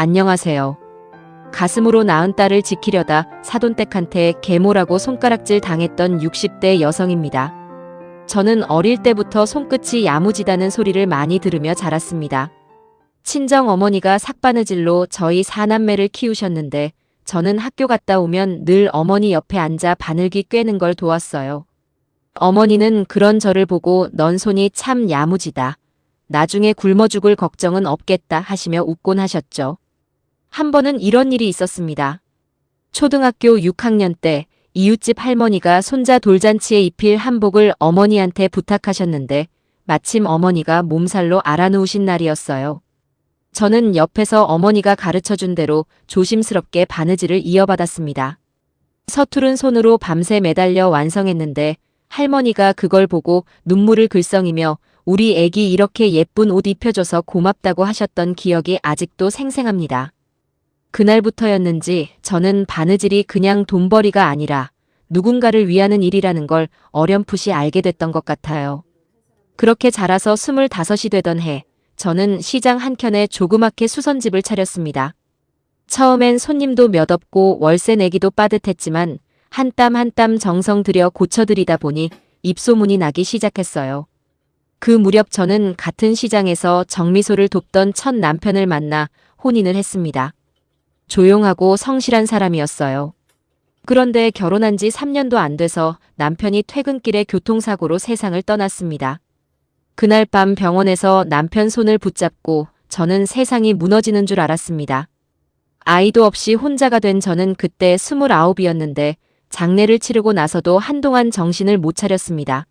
안녕하세요. 가슴으로 낳은 딸을 지키려다 사돈댁한테 계모라고 손가락질 당했던 60대 여성입니다. 저는 어릴 때부터 손끝이 야무지다는 소리를 많이 들으며 자랐습니다. 친정 어머니가 삭바느질로 저희 4남매를 키우셨는데 저는 학교 갔다 오면 늘 어머니 옆에 앉아 바늘귀 꿰는 걸 도왔어요. 어머니는 그런 저를 보고 넌 손이 참 야무지다. 나중에 굶어 죽을 걱정은 없겠다 하시며 웃곤 하셨죠. 한 번은 이런 일이 있었습니다. 초등학교 6학년 때 이웃집 할머니가 손자 돌잔치에 입힐 한복을 어머니한테 부탁하셨는데 마침 어머니가 몸살로 알아누우신 날이었어요. 저는 옆에서 어머니가 가르쳐준 대로 조심스럽게 바느질을 이어받았습니다. 서투른 손으로 밤새 매달려 완성했는데 할머니가 그걸 보고 눈물을 글썽이며 우리 애기 이렇게 예쁜 옷 입혀줘서 고맙다고 하셨던 기억이 아직도 생생합니다. 그날부터였는지 저는 바느질이 그냥 돈벌이가 아니라 누군가를 위하는 일이라는 걸 어렴풋이 알게 됐던 것 같아요. 그렇게 자라서 25이 되던 해, 저는 시장 한켠에 조그맣게 수선집을 차렸습니다. 처음엔 손님도 몇 없고 월세 내기도 빠듯했지만 한 땀 한 땀 정성 들여 고쳐드리다 보니 입소문이 나기 시작했어요. 그 무렵 저는 같은 시장에서 정미소를 돕던 첫 남편을 만나 혼인을 했습니다. 조용하고 성실한 사람이었어요. 그런데 결혼한 지 3년도 안 돼서 남편이 퇴근길에 교통사고로 세상을 떠났습니다. 그날 밤 병원에서 남편 손을 붙잡고 저는 세상이 무너지는 줄 알았습니다. 아이도 없이 혼자가 된 저는 그때 29이었는데 장례를 치르고 나서도 한동안 정신을 못 차렸습니다.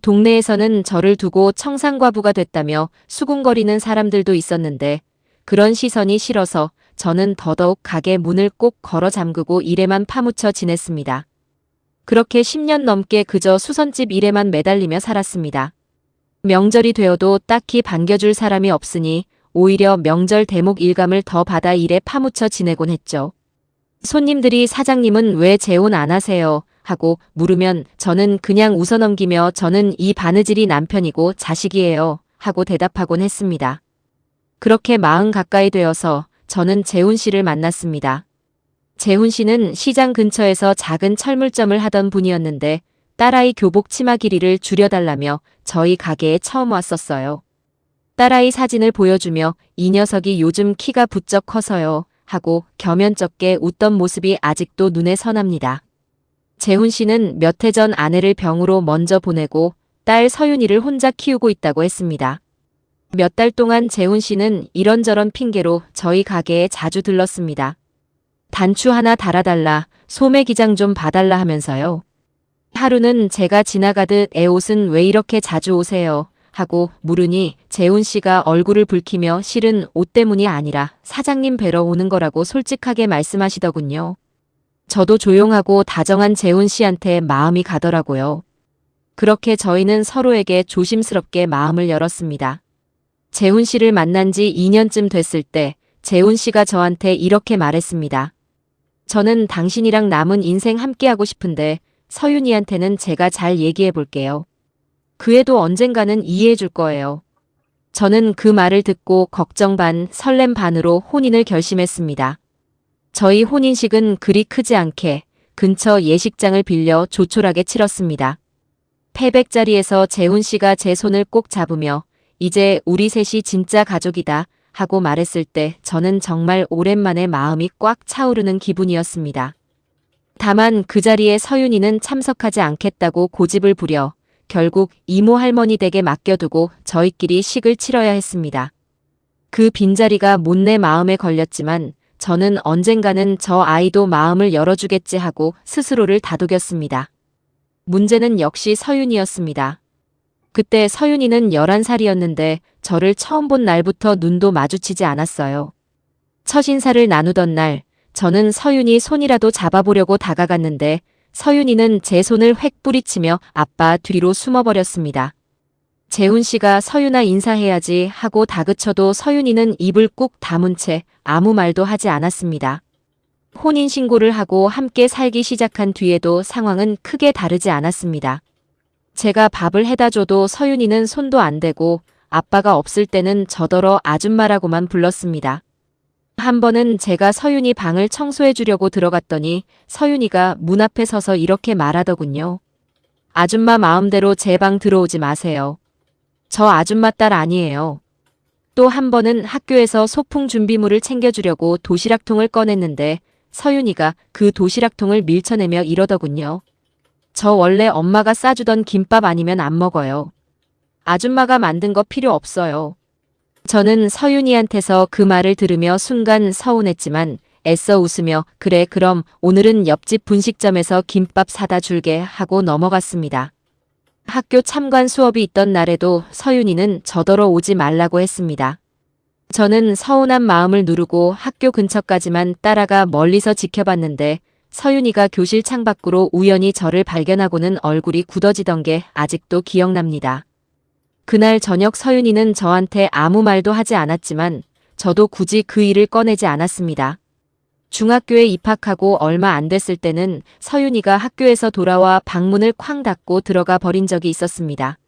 동네에서는 저를 두고 청산과부가 됐다며 수군거리는 사람들도 있었는데 그런 시선이 싫어서 저는 더더욱 가게 문을 꼭 걸어 잠그고 일에만 파묻혀 지냈습니다. 그렇게 10년 넘게 그저 수선집 일에만 매달리며 살았습니다. 명절이 되어도 딱히 반겨줄 사람이 없으니 오히려 명절 대목 일감을 더 받아 일에 파묻혀 지내곤 했죠. 손님들이 사장님은 왜 재혼 안 하세요? 하고 물으면 저는 그냥 웃어넘기며 저는 이 바느질이 남편이고 자식이에요. 하고 대답하곤 했습니다. 그렇게 40 가까이 되어서 저는 재훈 씨를 만났습니다. 재훈 씨는 시장 근처에서 작은 철물점을 하던 분이었는데 딸아이 교복 치마 길이를 줄여달라며 저희 가게에 처음 왔었어요. 딸아이 사진을 보여주며 이 녀석이 요즘 키가 부쩍 커서요. 하고 겸연쩍게 웃던 모습이 아직도 눈에 선합니다. 재훈 씨는 몇 해 전 아내를 병으로 먼저 보내고 딸 서윤이를 혼자 키우고 있다고 했습니다. 몇 달 동안 재훈 씨는 이런저런 핑계로 저희 가게에 자주 들렀습니다. 단추 하나 달아달라, 소매 기장 좀 봐달라 하면서요. 하루는 제가 지나가듯 애 옷은 왜 이렇게 자주 오세요? 하고 물으니 재훈 씨가 얼굴을 붉히며 실은 옷 때문이 아니라 사장님 뵈러 오는 거라고 솔직하게 말씀하시더군요. 저도 조용하고 다정한 재훈 씨한테 마음이 가더라고요. 그렇게 저희는 서로에게 조심스럽게 마음을 열었습니다. 재훈 씨를 만난 지 2년쯤 됐을 때 재훈 씨가 저한테 이렇게 말했습니다. 저는 당신이랑 남은 인생 함께하고 싶은데 서윤이한테는 제가 잘 얘기해 볼게요. 그 애도 언젠가는 이해해 줄 거예요. 저는 그 말을 듣고 걱정 반, 설렘 반으로 혼인을 결심했습니다. 저희 혼인식은 그리 크지 않게 근처 예식장을 빌려 조촐하게 치렀습니다. 패백 자리에서 재훈 씨가 제 손을 꼭 잡으며 이제 우리 셋이 진짜 가족이다 하고 말했을 때 저는 정말 오랜만에 마음이 꽉 차오르는 기분이었습니다. 다만 그 자리에 서윤이는 참석하지 않겠다고 고집을 부려 결국 이모 할머니 댁에 맡겨두고 저희끼리 식을 치러야 했습니다. 그 빈자리가 못 내 마음에 걸렸지만 저는 언젠가는 저 아이도 마음을 열어주겠지 하고 스스로를 다독였습니다. 문제는 역시 서윤이었습니다. 그때 서윤이는 11살이었는데 저를 처음 본 날부터 눈도 마주치지 않았어요. 첫 인사를 나누던 날 저는 서윤이 손이라도 잡아보려고 다가갔는데 서윤이는 제 손을 획 뿌리치며 아빠 뒤로 숨어버렸습니다. 재훈 씨가 서윤아 인사해야지 하고 다그쳐도 서윤이는 입을 꾹 다문 채 아무 말도 하지 않았습니다. 혼인신고를 하고 함께 살기 시작한 뒤에도 상황은 크게 다르지 않았습니다. 제가 밥을 해다 줘도 서윤이는 손도 안 대고 아빠가 없을 때는 저더러 아줌마라고만 불렀습니다. 한 번은 제가 서윤이 방을 청소해 주려고 들어갔더니 서윤이가 문 앞에 서서 이렇게 말하더군요. 아줌마 마음대로 제 방 들어오지 마세요. 저 아줌마 딸 아니에요. 또 한 번은 학교에서 소풍 준비물을 챙겨주려고 도시락통을 꺼냈는데 서윤이가 그 도시락통을 밀쳐내며 이러더군요. 저 원래 엄마가 싸주던 김밥 아니면 안 먹어요. 아줌마가 만든 거 필요 없어요. 저는 서윤이한테서 그 말을 들으며 순간 서운했지만 애써 웃으며 그래 그럼 오늘은 옆집 분식점에서 김밥 사다 줄게 하고 넘어갔습니다. 학교 참관 수업이 있던 날에도 서윤이는 저더러 오지 말라고 했습니다. 저는 서운한 마음을 누르고 학교 근처까지만 따라가 멀리서 지켜봤는데 서윤이가 교실 창밖으로 우연히 저를 발견하고는 얼굴이 굳어지던 게 아직도 기억납니다. 그날 저녁 서윤이는 저한테 아무 말도 하지 않았지만 저도 굳이 그 일을 꺼내지 않았습니다. 중학교에 입학하고 얼마 안 됐을 때는 서윤이가 학교에서 돌아와 방문을 쾅 닫고 들어가 버린 적이 있었습니다.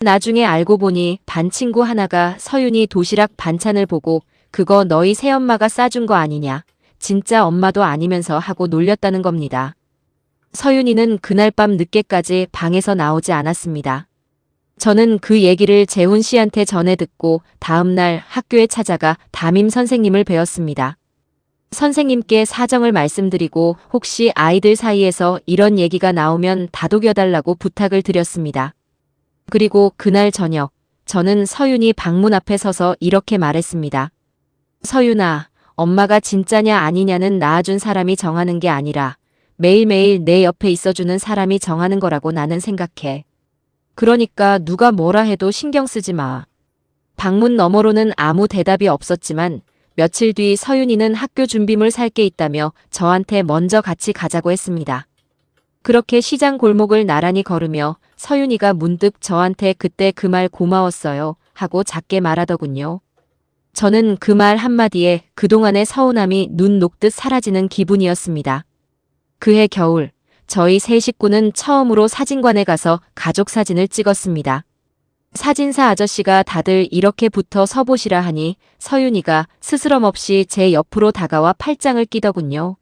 나중에 알고 보니 반 친구 하나가 서윤이 도시락 반찬을 보고 그거 너희 새엄마가 싸준 거 아니냐. 진짜 엄마도 아니면서 하고 놀렸다는 겁니다. 서윤이는 그날 밤 늦게까지 방에서 나오지 않았습니다. 저는 그 얘기를 재훈 씨한테 전해 듣고 다음날 학교에 찾아가 담임 선생님을 뵈었습니다. 선생님께 사정을 말씀드리고 혹시 아이들 사이에서 이런 얘기가 나오면 다독여달라고 부탁을 드렸습니다. 그리고 그날 저녁 저는 서윤이 방문 앞에 서서 이렇게 말했습니다. 서윤아, 엄마가 진짜냐 아니냐는 낳아준 사람이 정하는 게 아니라 매일매일 내 옆에 있어주는 사람이 정하는 거라고 나는 생각해. 그러니까 누가 뭐라 해도 신경 쓰지 마. 방문 너머로는 아무 대답이 없었지만 며칠 뒤 서윤이는 학교 준비물 살 게 있다며 저한테 먼저 같이 가자고 했습니다. 그렇게 시장 골목을 나란히 걸으며 서윤이가 문득 저한테 그때 그 말 고마웠어요 하고 작게 말하더군요. 저는 그 말 한마디에 그동안의 서운함이 눈 녹듯 사라지는 기분이었습니다. 그해 겨울 저희 세 식구는 처음으로 사진관에 가서 가족 사진을 찍었습니다. 사진사 아저씨가 다들 이렇게 붙어 서보시라 하니 서윤이가 스스럼 없이 제 옆으로 다가와 팔짱을 끼더군요.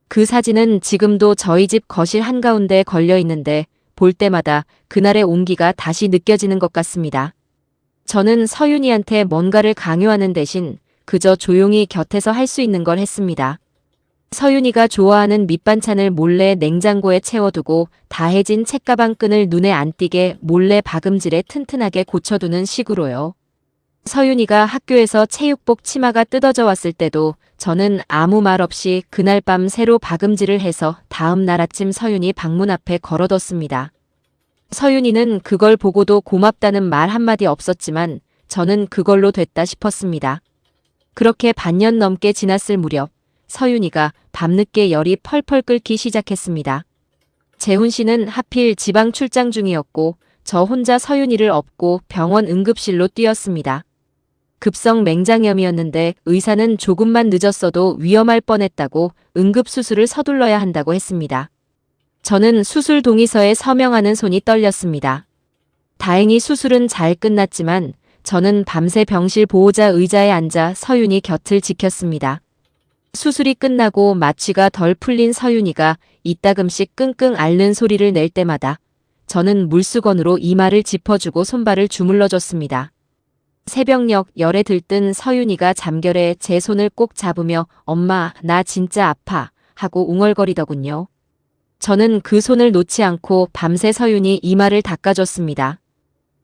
그 사진은 지금도 저희 집 거실 한가운데 걸려 있는데 볼 때마다 그날의 온기가 다시 느껴지는 것 같습니다. 저는 서윤이한테 뭔가를 강요하는 대신 그저 조용히 곁에서 할 수 있는 걸 했습니다. 서윤이가 좋아하는 밑반찬을 몰래 냉장고에 채워두고 다해진 책가방 끈을 눈에 안 띄게 몰래 박음질에 튼튼하게 고쳐두는 식으로요. 서윤이가 학교에서 체육복 치마가 뜯어져 왔을 때도 저는 아무 말 없이 그날 밤 새로 박음질을 해서 다음 날 아침 서윤이 방문 앞에 걸어뒀습니다. 서윤이는 그걸 보고도 고맙다는 말 한마디 없었지만 저는 그걸로 됐다 싶었습니다. 그렇게 반년 넘게 지났을 무렵 서윤이가 밤늦게 열이 펄펄 끓기 시작했습니다. 재훈 씨는 하필 지방 출장 중이었고 저 혼자 서윤이를 업고 병원 응급실로 뛰었습니다. 급성 맹장염이었는데 의사는 조금만 늦었어도 위험할 뻔했다고 응급수술을 서둘러야 한다고 했습니다. 저는 수술 동의서에 서명하는 손이 떨렸습니다. 다행히 수술은 잘 끝났지만 저는 밤새 병실 보호자 의자에 앉아 서윤이 곁을 지켰습니다. 수술이 끝나고 마취가 덜 풀린 서윤이가 이따금씩 끙끙 앓는 소리를 낼 때마다 저는 물수건으로 이마를 짚어주고 손발을 주물러줬습니다. 새벽녘 열에 들뜬 서윤이가 잠결에 제 손을 꼭 잡으며 엄마, 나 진짜 아파 하고 웅얼거리더군요. 저는 그 손을 놓지 않고 밤새 서윤이 이마를 닦아줬습니다.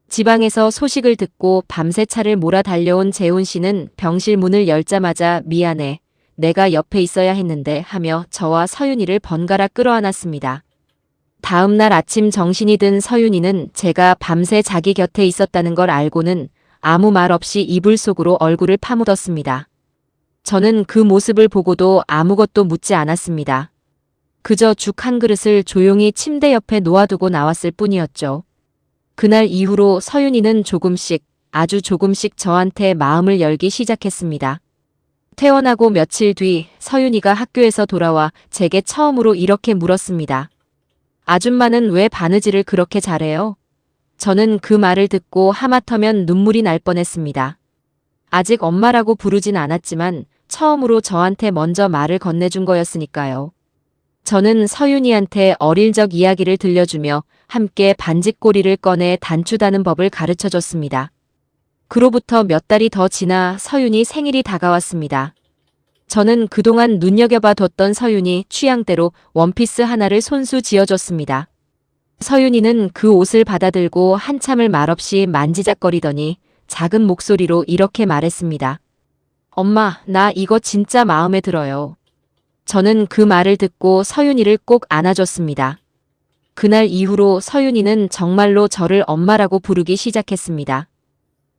지방에서 소식을 듣고 밤새 차를 몰아 달려온 재훈 씨는 병실 문을 열자마자 미안해. 내가 옆에 있어야 했는데 하며 저와 서윤이를 번갈아 끌어안았습니다. 다음 날 아침 정신이 든 서윤이는 제가 밤새 자기 곁에 있었다는 걸 알고는 아무 말 없이 이불 속으로 얼굴을 파묻었습니다. 저는 그 모습을 보고도 아무것도 묻지 않았습니다. 그저 죽 한 그릇을 조용히 침대 옆에 놓아두고 나왔을 뿐이었죠. 그날 이후로 서윤이는 조금씩, 아주 조금씩 저한테 마음을 열기 시작했습니다. 퇴원하고 며칠 뒤 서윤이가 학교에서 돌아와 제게 처음으로 이렇게 물었습니다. 아줌마는 왜 바느질을 그렇게 잘해요? 저는 그 말을 듣고 하마터면 눈물이 날 뻔했습니다. 아직 엄마라고 부르진 않았지만 처음으로 저한테 먼저 말을 건네준 거였으니까요. 저는 서윤이한테 어릴 적 이야기를 들려주며 함께 반짓고리를 꺼내 단추 다는 법을 가르쳐줬습니다. 그로부터 몇 달이 더 지나 서윤이 생일이 다가왔습니다. 저는 그동안 눈여겨봐 뒀던 서윤이 취향대로 원피스 하나를 손수 지어줬습니다. 서윤이는 그 옷을 받아들고 한참을 말없이 만지작거리더니 작은 목소리로 이렇게 말했습니다. 엄마, 나 이거 진짜 마음에 들어요. 저는 그 말을 듣고 서윤이를 꼭 안아줬습니다. 그날 이후로 서윤이는 정말로 저를 엄마라고 부르기 시작했습니다.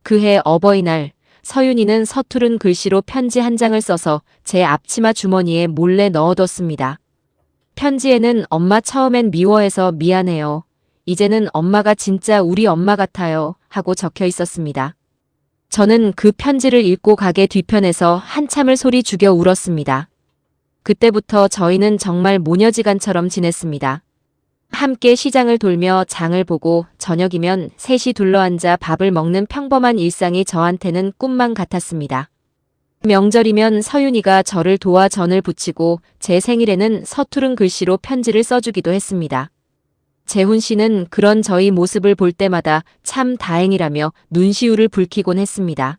그해 어버이날, 서윤이는 서투른 글씨로 편지 한 장을 써서 제 앞치마 주머니에 몰래 넣어뒀습니다. 편지에는 엄마 처음엔 미워해서 미안해요. 이제는 엄마가 진짜 우리 엄마 같아요. 하고 적혀 있었습니다. 저는 그 편지를 읽고 가게 뒤편에서 한참을 소리 죽여 울었습니다. 그때부터 저희는 정말 모녀지간처럼 지냈습니다. 함께 시장을 돌며 장을 보고 저녁이면 셋이 둘러앉아 밥을 먹는 평범한 일상이 저한테는 꿈만 같았습니다. 명절이면 서윤이가 저를 도와 전을 부치고 제 생일에는 서투른 글씨로 편지를 써주기도 했습니다. 재훈 씨는 그런 저희 모습을 볼 때마다 참 다행이라며 눈시울을 붉히곤 했습니다.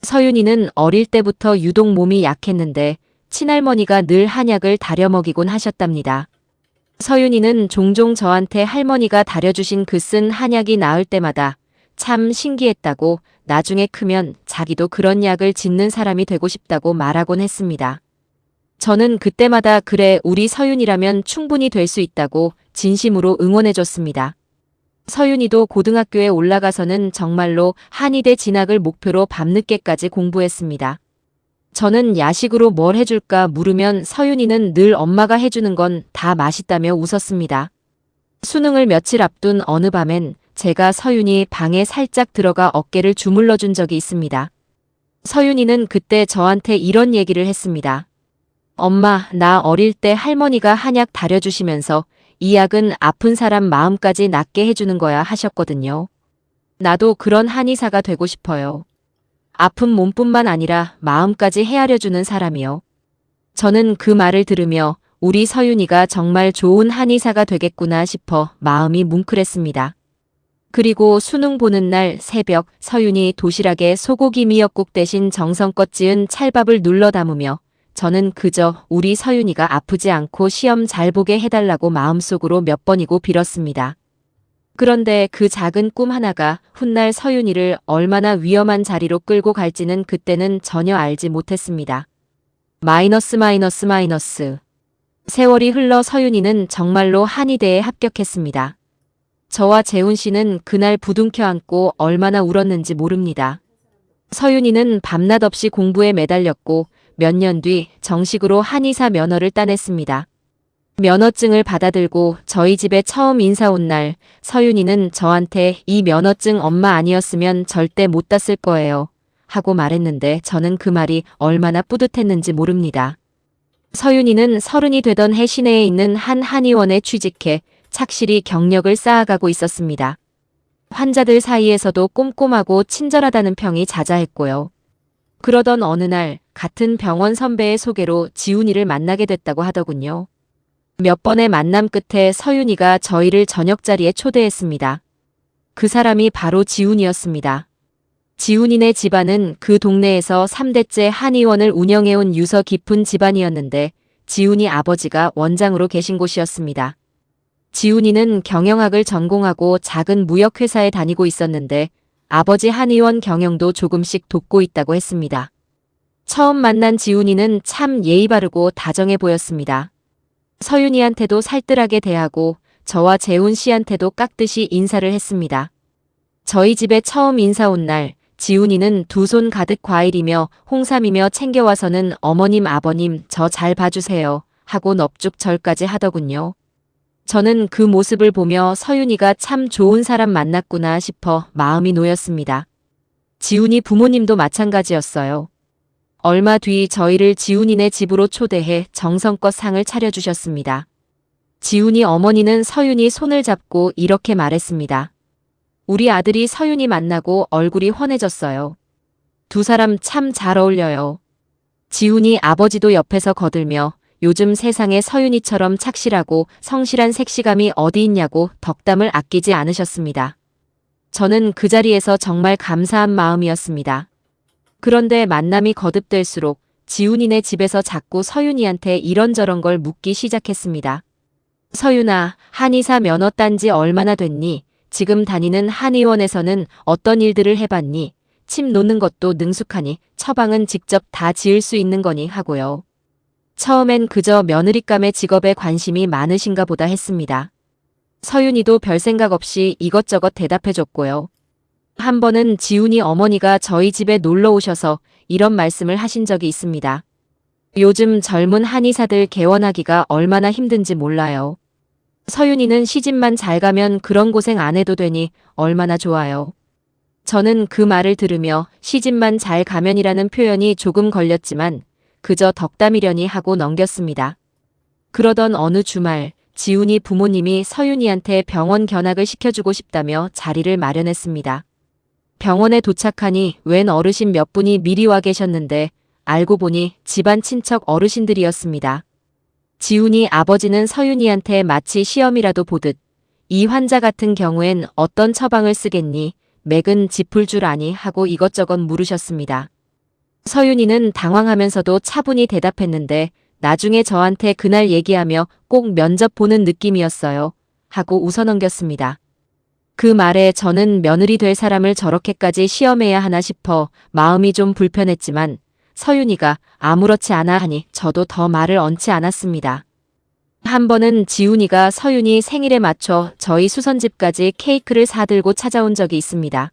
서윤이는 어릴 때부터 유독 몸이 약했는데 친할머니가 늘 한약을 다려 먹이곤 하셨답니다. 서윤이는 종종 저한테 할머니가 다려주신 그 쓴 한약이 나을 때마다 참 신기했다고 나중에 크면 자기도 그런 약을 짓는 사람이 되고 싶다고 말하곤 했습니다. 저는 그때마다 그래 우리 서윤이라면 충분히 될 수 있다고 진심으로 응원해줬습니다. 서윤이도 고등학교에 올라가서는 정말로 한의대 진학을 목표로 밤늦게까지 공부했습니다. 저는 야식으로 뭘 해줄까 물으면 서윤이는 늘 엄마가 해주는 건 다 맛있다며 웃었습니다. 수능을 며칠 앞둔 어느 밤엔 제가 서윤이 방에 살짝 들어가 어깨를 주물러 준 적이 있습니다. 서윤이는 그때 저한테 이런 얘기를 했습니다. 엄마, 나 어릴 때 할머니가 한약 다려주시면서 이 약은 아픈 사람 마음까지 낫게 해주는 거야 하셨거든요. 나도 그런 한의사가 되고 싶어요. 아픈 몸뿐만 아니라 마음까지 헤아려주는 사람이요. 저는 그 말을 들으며 우리 서윤이가 정말 좋은 한의사가 되겠구나 싶어 마음이 뭉클했습니다. 그리고 수능 보는 날 새벽 서윤이 도시락에 소고기 미역국 대신 정성껏 지은 찰밥을 눌러 담으며 저는 그저 우리 서윤이가 아프지 않고 시험 잘 보게 해달라고 마음속으로 몇 번이고 빌었습니다. 그런데 그 작은 꿈 하나가 훗날 서윤이를 얼마나 위험한 자리로 끌고 갈지는 그때는 전혀 알지 못했습니다. 마이너스. 세월이 흘러 서윤이는 정말로 한의대에 합격했습니다. 저와 재훈 씨는 그날 부둥켜 안고 얼마나 울었는지 모릅니다. 서윤이는 밤낮 없이 공부에 매달렸고 몇 년 뒤 정식으로 한의사 면허를 따냈습니다. 면허증을 받아들고 저희 집에 처음 인사 온 날 서윤이는 저한테 이 면허증 엄마 아니었으면 절대 못 땄을 거예요 하고 말했는데 저는 그 말이 얼마나 뿌듯했는지 모릅니다. 서윤이는 30이 되던 해 시내에 있는 한 한의원에 취직해 착실히 경력을 쌓아가고 있었습니다. 환자들 사이에서도 꼼꼼하고 친절하다는 평이 자자했고요. 그러던 어느 날 같은 병원 선배의 소개로 지훈이를 만나게 됐다고 하더군요. 몇 번의 만남 끝에 서윤이가 저희를 저녁 자리에 초대했습니다. 그 사람이 바로 지훈이었습니다. 지훈이네 집안은 그 동네에서 3대째 한의원을 운영해온 유서 깊은 집안이었는데 지훈이 아버지가 원장으로 계신 곳이었습니다. 지훈이는 경영학을 전공하고 작은 무역회사에 다니고 있었는데 아버지 한의원 경영도 조금씩 돕고 있다고 했습니다. 처음 만난 지훈이는 참 예의 바르고 다정해 보였습니다. 서윤이한테도 살뜰하게 대하고 저와 재훈 씨한테도 깍듯이 인사를 했습니다. 저희 집에 처음 인사 온 날 지훈이는 두 손 가득 과일이며 홍삼이며 챙겨와서는 어머님 아버님 저 잘 봐주세요 하고 넙죽 절까지 하더군요. 저는 그 모습을 보며 서윤이가 참 좋은 사람 만났구나 싶어 마음이 놓였습니다. 지훈이 부모님도 마찬가지였어요. 얼마 뒤 저희를 지훈이네 집으로 초대해 정성껏 상을 차려주셨습니다. 지훈이 어머니는 서윤이 손을 잡고 이렇게 말했습니다. 우리 아들이 서윤이 만나고 얼굴이 환해졌어요. 두 사람 참 잘 어울려요. 지훈이 아버지도 옆에서 거들며 요즘 세상에 서윤이처럼 착실하고 성실한 색시감이 어디 있냐고 덕담을 아끼지 않으셨습니다. 저는 그 자리에서 정말 감사한 마음이었습니다. 그런데 만남이 거듭될수록 지훈이네 집에서 자꾸 서윤이한테 이런저런 걸 묻기 시작했습니다. 서윤아, 한의사 면허 딴 지 얼마나 됐니? 지금 다니는 한의원에서는 어떤 일들을 해봤니? 침 놓는 것도 능숙하니? 처방은 직접 다 지을 수 있는 거니? 하고요. 처음엔 그저 며느리감의 직업에 관심이 많으신가 보다 했습니다. 서윤이도 별 생각 없이 이것저것 대답해줬고요. 한 번은 지훈이 어머니가 저희 집에 놀러 오셔서 이런 말씀을 하신 적이 있습니다. 요즘 젊은 한의사들 개원하기가 얼마나 힘든지 몰라요. 서윤이는 시집만 잘 가면 그런 고생 안 해도 되니 얼마나 좋아요. 저는 그 말을 들으며 시집만 잘 가면이라는 표현이 조금 걸렸지만 그저 덕담이려니 하고 넘겼습니다. 그러던 어느 주말 지훈이 부모님이 서윤이한테 병원 견학을 시켜주고 싶다며 자리를 마련했습니다. 병원에 도착하니 웬 어르신 몇 분이 미리 와 계셨는데 알고 보니 집안 친척 어르신들이었습니다. 지훈이 아버지는 서윤이한테 마치 시험이라도 보듯 이 환자 같은 경우엔 어떤 처방을 쓰겠니? 맥은 짚을 줄 아니? 하고 이것저것 물으셨습니다. 서윤이는 당황하면서도 차분히 대답했는데 나중에 저한테 그날 얘기하며 꼭 면접 보는 느낌이었어요. 하고 웃어넘겼습니다. 그 말에 저는 며느리 될 사람을 저렇게까지 시험해야 하나 싶어 마음이 좀 불편했지만 서윤이가 아무렇지 않아 하니 저도 더 말을 얹지 않았습니다. 한 번은 지훈이가 서윤이 생일에 맞춰 저희 수선집까지 케이크를 사들고 찾아온 적이 있습니다.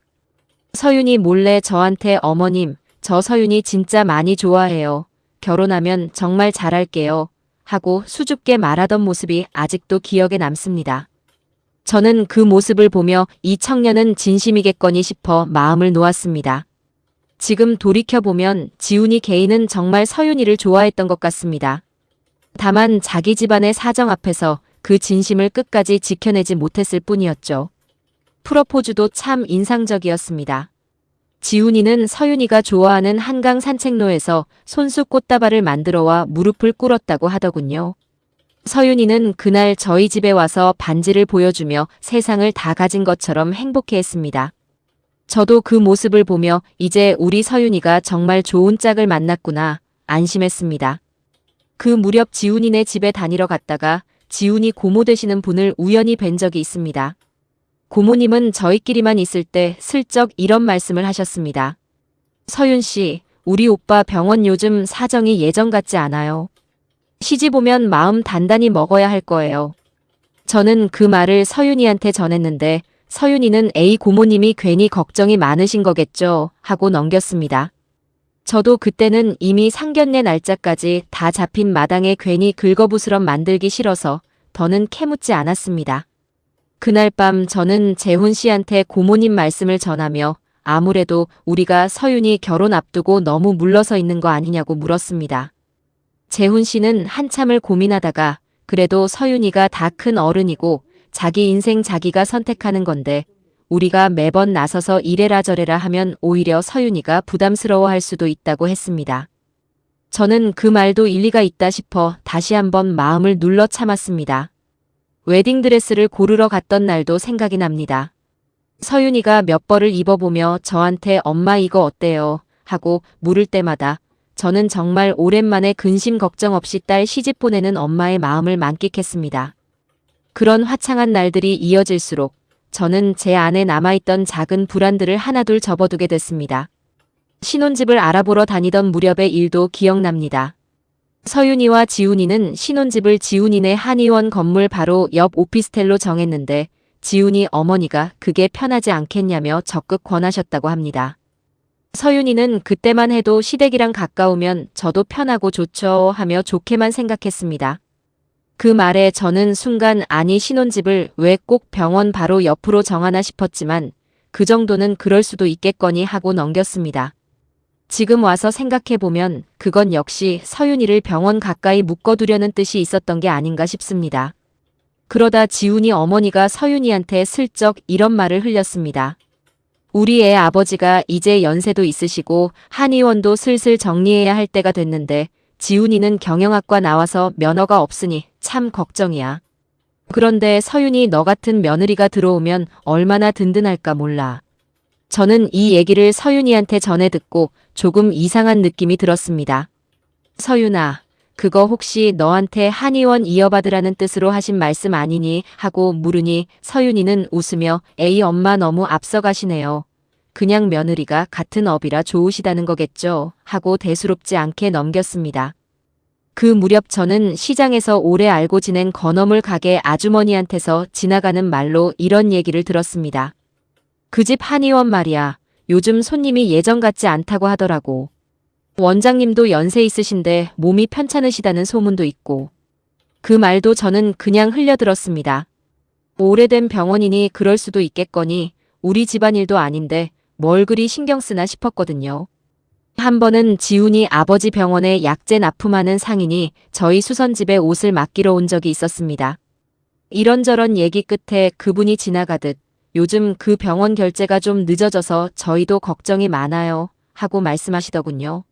서윤이 몰래 저한테 어머님, 저 서윤이 진짜 많이 좋아해요. 결혼하면 정말 잘할게요. 하고 수줍게 말하던 모습이 아직도 기억에 남습니다. 저는 그 모습을 보며 이 청년은 진심이겠거니 싶어 마음을 놓았습니다. 지금 돌이켜보면 지훈이 개인은 정말 서윤이를 좋아했던 것 같습니다. 다만 자기 집안의 사정 앞에서 그 진심을 끝까지 지켜내지 못했을 뿐이었죠. 프러포즈도 참 인상적이었습니다. 지훈이는 서윤이가 좋아하는 한강 산책로에서 손수 꽃다발을 만들어와 무릎을 꿇었다고 하더군요. 서윤이는 그날 저희 집에 와서 반지를 보여주며 세상을 다 가진 것처럼 행복해했습니다. 저도 그 모습을 보며 이제 우리 서윤이가 정말 좋은 짝을 만났구나 안심했습니다. 그 무렵 지훈이네 집에 다니러 갔다가 지훈이 고모 되시는 분을 우연히 뵌 적이 있습니다. 고모님은 저희끼리만 있을 때 슬쩍 이런 말씀을 하셨습니다. 서윤 씨, 우리 오빠 병원 요즘 사정이 예전 같지 않아요. 시집 오면 마음 단단히 먹어야 할 거예요. 저는 그 말을 서윤이한테 전했는데 서윤이는 에이 고모님이 괜히 걱정이 많으신 거겠죠 하고 넘겼습니다. 저도 그때는 이미 상견례 날짜까지 다 잡힌 마당에 괜히 긁어부스럼 만들기 싫어서 더는 캐묻지 않았습니다. 그날 밤 저는 재훈 씨한테 고모님 말씀을 전하며 아무래도 우리가 서윤이 결혼 앞두고 너무 물러서 있는 거 아니냐고 물었습니다. 재훈 씨는 한참을 고민하다가 그래도 서윤이가 다 큰 어른이고 자기 인생 자기가 선택하는 건데 우리가 매번 나서서 이래라 저래라 하면 오히려 서윤이가 부담스러워할 수도 있다고 했습니다. 저는 그 말도 일리가 있다 싶어 다시 한번 마음을 눌러 참았습니다. 웨딩드레스를 고르러 갔던 날도 생각이 납니다. 서윤이가 몇 벌을 입어보며 저한테 엄마 이거 어때요? 하고 물을 때마다 저는 정말 오랜만에 근심 걱정 없이 딸 시집 보내는 엄마의 마음을 만끽했습니다. 그런 화창한 날들이 이어질수록 저는 제 안에 남아있던 작은 불안들을 하나둘 접어두게 됐습니다. 신혼집을 알아보러 다니던 무렵의 일도 기억납니다. 서윤이와 지훈이는 신혼집을 지훈이네 한의원 건물 바로 옆 오피스텔로 정했는데 지훈이 어머니가 그게 편하지 않겠냐며 적극 권하셨다고 합니다. 서윤이는 그때만 해도 시댁이랑 가까우면 저도 편하고 좋죠 하며 좋게만 생각했습니다. 그 말에 저는 순간 아니 신혼집을 왜 꼭 병원 바로 옆으로 정하나 싶었지만 그 정도는 그럴 수도 있겠거니 하고 넘겼습니다. 지금 와서 생각해보면 그건 역시 서윤이를 병원 가까이 묶어두려는 뜻이 있었던 게 아닌가 싶습니다. 그러다 지훈이 어머니가 서윤이한테 슬쩍 이런 말을 흘렸습니다. 우리 애 아버지가 이제 연세도 있으시고 한의원도 슬슬 정리해야 할 때가 됐는데 지훈이는 경영학과 나와서 면허가 없으니 참 걱정이야. 그런데 서윤이 너 같은 며느리가 들어오면 얼마나 든든할까 몰라. 저는 이 얘기를 서윤이한테 전해 듣고 조금 이상한 느낌이 들었습니다. 서윤아, 그거 혹시 너한테 한의원 이어받으라는 뜻으로 하신 말씀 아니니? 하고 물으니 서윤이는 웃으며 에이 엄마 너무 앞서가시네요. 그냥 며느리가 같은 업이라 좋으시다는 거겠죠. 하고 대수롭지 않게 넘겼습니다. 그 무렵 저는 시장에서 오래 알고 지낸 건어물 가게 아주머니한테서 지나가는 말로 이런 얘기를 들었습니다. 그 집 한의원 말이야. 요즘 손님이 예전 같지 않다고 하더라고. 원장님도 연세 있으신데 몸이 편찮으시다는 소문도 있고. 그 말도 저는 그냥 흘려들었습니다. 오래된 병원이니 그럴 수도 있겠거니 우리 집안일도 아닌데 뭘 그리 신경 쓰나 싶었거든요. 한 번은 지훈이 아버지 병원에 약재 납품하는 상인이 저희 수선집에 옷을 맡기러 온 적이 있었습니다. 이런저런 얘기 끝에 그분이 지나가듯 요즘 그 병원 결제가 좀 늦어져서 저희도 걱정이 많아요 하고 말씀하시더군요.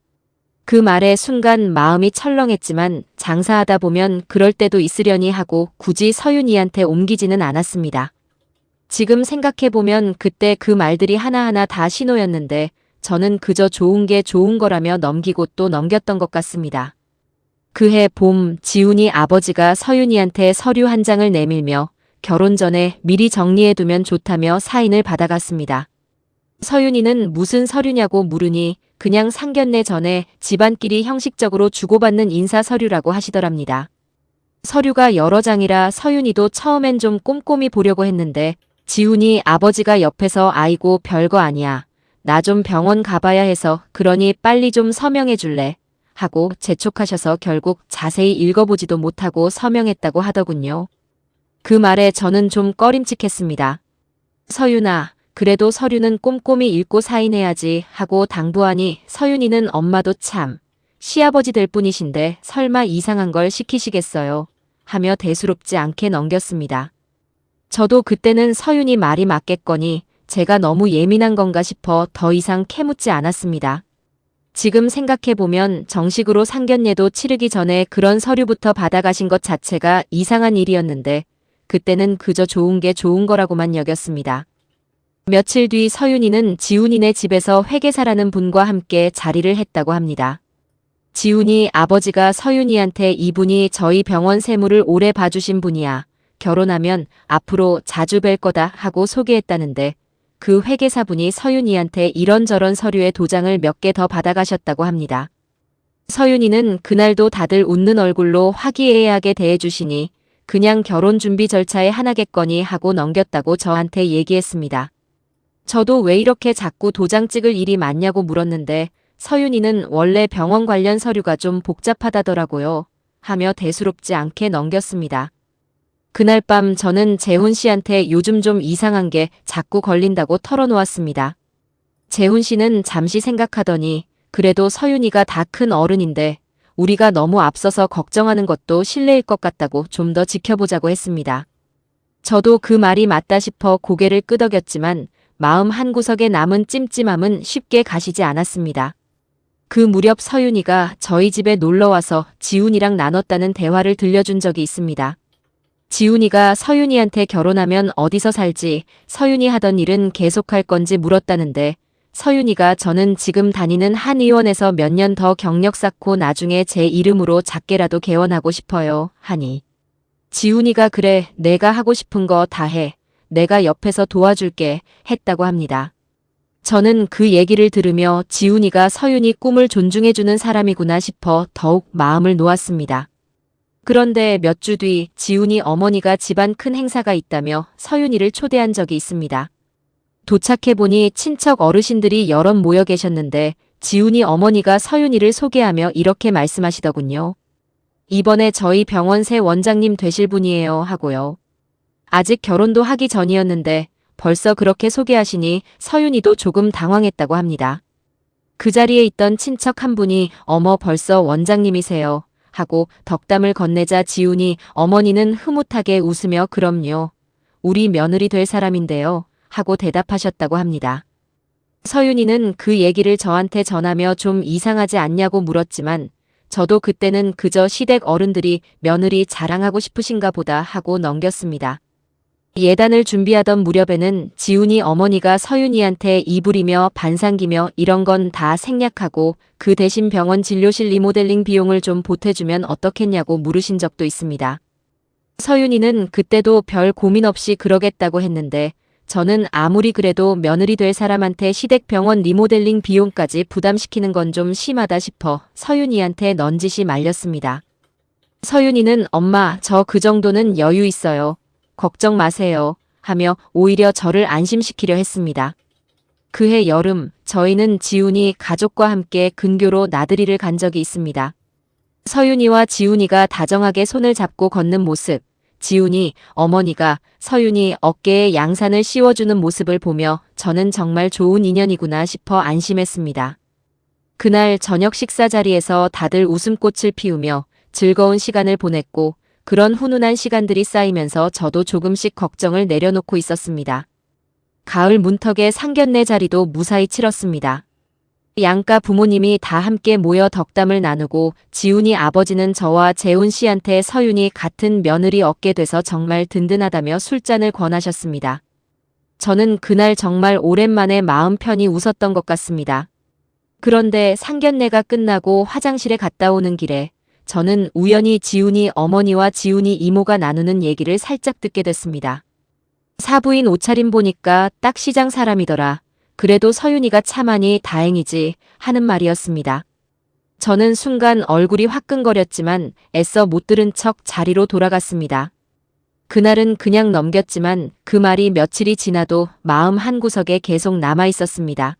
그 말에 순간 마음이 철렁했지만 장사하다 보면 그럴 때도 있으려니 하고 굳이 서윤이한테 옮기지는 않았습니다. 지금 생각해보면 그때 그 말들이 하나하나 다 신호였는데 저는 그저 좋은 게 좋은 거라며 넘기고 또 넘겼던 것 같습니다. 그해 봄 지훈이 아버지가 서윤이한테 서류 한 장을 내밀며 결혼 전에 미리 정리해두면 좋다며 사인을 받아갔습니다. 서윤이는 무슨 서류냐고 물으니 그냥 상견례 전에 집안끼리 형식적으로 주고받는 인사 서류라고 하시더랍니다. 서류가 여러 장이라 서윤이도 처음엔 좀 꼼꼼히 보려고 했는데 지훈이 아버지가 옆에서 아이고 별거 아니야. 나 좀 병원 가봐야 해서 그러니 빨리 좀 서명해 줄래? 하고 재촉하셔서 결국 자세히 읽어보지도 못하고 서명했다고 하더군요. 그 말에 저는 좀 꺼림칙했습니다. 서윤아, 그래도 서류는 꼼꼼히 읽고 사인해야지 하고 당부하니 서윤이는 엄마도 참 시아버지 될 뿐이신데 설마 이상한 걸 시키시겠어요? 하며 대수롭지 않게 넘겼습니다. 저도 그때는 서윤이 말이 맞겠거니 제가 너무 예민한 건가 싶어 더 이상 캐묻지 않았습니다. 지금 생각해보면 정식으로 상견례도 치르기 전에 그런 서류부터 받아가신 것 자체가 이상한 일이었는데 그때는 그저 좋은 게 좋은 거라고만 여겼습니다. 며칠 뒤 서윤이는 지훈이네 집에서 회계사라는 분과 함께 자리를 했다고 합니다. 지훈이 아버지가 서윤이한테 이분이 저희 병원 세무를 오래 봐주신 분이야. 결혼하면 앞으로 자주 뵐 거다 하고 소개했다는데 그 회계사분이 서윤이한테 이런저런 서류의 도장을 몇 개 더 받아가셨다고 합니다. 서윤이는 그날도 다들 웃는 얼굴로 화기애애하게 대해주시니 그냥 결혼 준비 절차의 하나겠거니 하고 넘겼다고 저한테 얘기했습니다. 저도 왜 이렇게 자꾸 도장 찍을 일이 많냐고 물었는데 서윤이는 원래 병원 관련 서류가 좀 복잡하다더라고요. 하며 대수롭지 않게 넘겼습니다. 그날 밤 저는 재훈 씨한테 요즘 좀 이상한 게 자꾸 걸린다고 털어놓았습니다. 재훈 씨는 잠시 생각하더니 그래도 서윤이가 다 큰 어른인데 우리가 너무 앞서서 걱정하는 것도 실례일 것 같다고 좀 더 지켜보자고 했습니다. 저도 그 말이 맞다 싶어 고개를 끄덕였지만 마음 한구석에 남은 찜찜함은 쉽게 가시지 않았습니다. 그 무렵 서윤이가 저희 집에 놀러와서 지훈이랑 나눴다는 대화를 들려준 적이 있습니다. 지훈이가 서윤이한테 결혼하면 어디서 살지, 서윤이 하던 일은 계속할 건지 물었다는데 서윤이가 저는 지금 다니는 한의원에서 몇 년 더 경력 쌓고 나중에 제 이름으로 작게라도 개원하고 싶어요 하니 지훈이가 그래 내가 하고 싶은 거 다 해. 내가 옆에서 도와줄게 했다고 합니다. 저는 그 얘기를 들으며 지훈이가 서윤이 꿈을 존중해주는 사람이구나 싶어 더욱 마음을 놓았습니다. 그런데 몇 주 뒤 지훈이 어머니가 집안 큰 행사가 있다며 서윤이를 초대한 적이 있습니다. 도착해보니 친척 어르신들이 여럿 모여 계셨는데 지훈이 어머니가 서윤이를 소개하며 이렇게 말씀하시더군요. 이번에 저희 병원 새 원장님 되실 분이에요 하고요. 아직 결혼도 하기 전이었는데 벌써 그렇게 소개하시니 서윤이도 조금 당황했다고 합니다. 그 자리에 있던 친척 한 분이 어머 벌써 원장님이세요 하고 덕담을 건네자 지훈이 어머니는 흐뭇하게 웃으며 그럼요. 우리 며느리 될 사람인데요 하고 대답하셨다고 합니다. 서윤이는 그 얘기를 저한테 전하며 좀 이상하지 않냐고 물었지만 저도 그때는 그저 시댁 어른들이 며느리 자랑하고 싶으신가 보다 하고 넘겼습니다. 예단을 준비하던 무렵에는 지훈이 어머니가 서윤이한테 이불이며 반상기며 이런 건 다 생략하고 그 대신 병원 진료실 리모델링 비용을 좀 보태주면 어떻겠냐고 물으신 적도 있습니다. 서윤이는 그때도 별 고민 없이 그러겠다고 했는데 저는 아무리 그래도 며느리 될 사람한테 시댁 병원 리모델링 비용까지 부담시키는 건 좀 심하다 싶어 서윤이한테 넌지시 말렸습니다. 서윤이는 엄마, 저 그 정도는 여유 있어요. 걱정 마세요. 하며 오히려 저를 안심시키려 했습니다. 그해 여름, 저희는 지훈이 가족과 함께 근교로 나들이를 간 적이 있습니다. 서윤이와 지훈이가 다정하게 손을 잡고 걷는 모습, 지훈이, 어머니가 서윤이 어깨에 양산을 씌워주는 모습을 보며 저는 정말 좋은 인연이구나 싶어 안심했습니다. 그날 저녁 식사 자리에서 다들 웃음꽃을 피우며 즐거운 시간을 보냈고 그런 훈훈한 시간들이 쌓이면서 저도 조금씩 걱정을 내려놓고 있었습니다. 가을 문턱의 상견례 자리도 무사히 치렀습니다. 양가 부모님이 다 함께 모여 덕담을 나누고 지훈이 아버지는 저와 재훈 씨한테 서윤이 같은 며느리 얻게 돼서 정말 든든하다며 술잔을 권하셨습니다. 저는 그날 정말 오랜만에 마음 편히 웃었던 것 같습니다. 그런데 상견례가 끝나고 화장실에 갔다 오는 길에 저는 우연히 지훈이 어머니와 지훈이 이모가 나누는 얘기를 살짝 듣게 됐습니다. 사부인 옷차림 보니까 딱 시장 사람이더라. 그래도 서윤이가 참하니 다행이지 하는 말이었습니다. 저는 순간 얼굴이 화끈거렸지만 애써 못 들은 척 자리로 돌아갔습니다. 그날은 그냥 넘겼지만 그 말이 며칠이 지나도 마음 한구석에 계속 남아 있었습니다.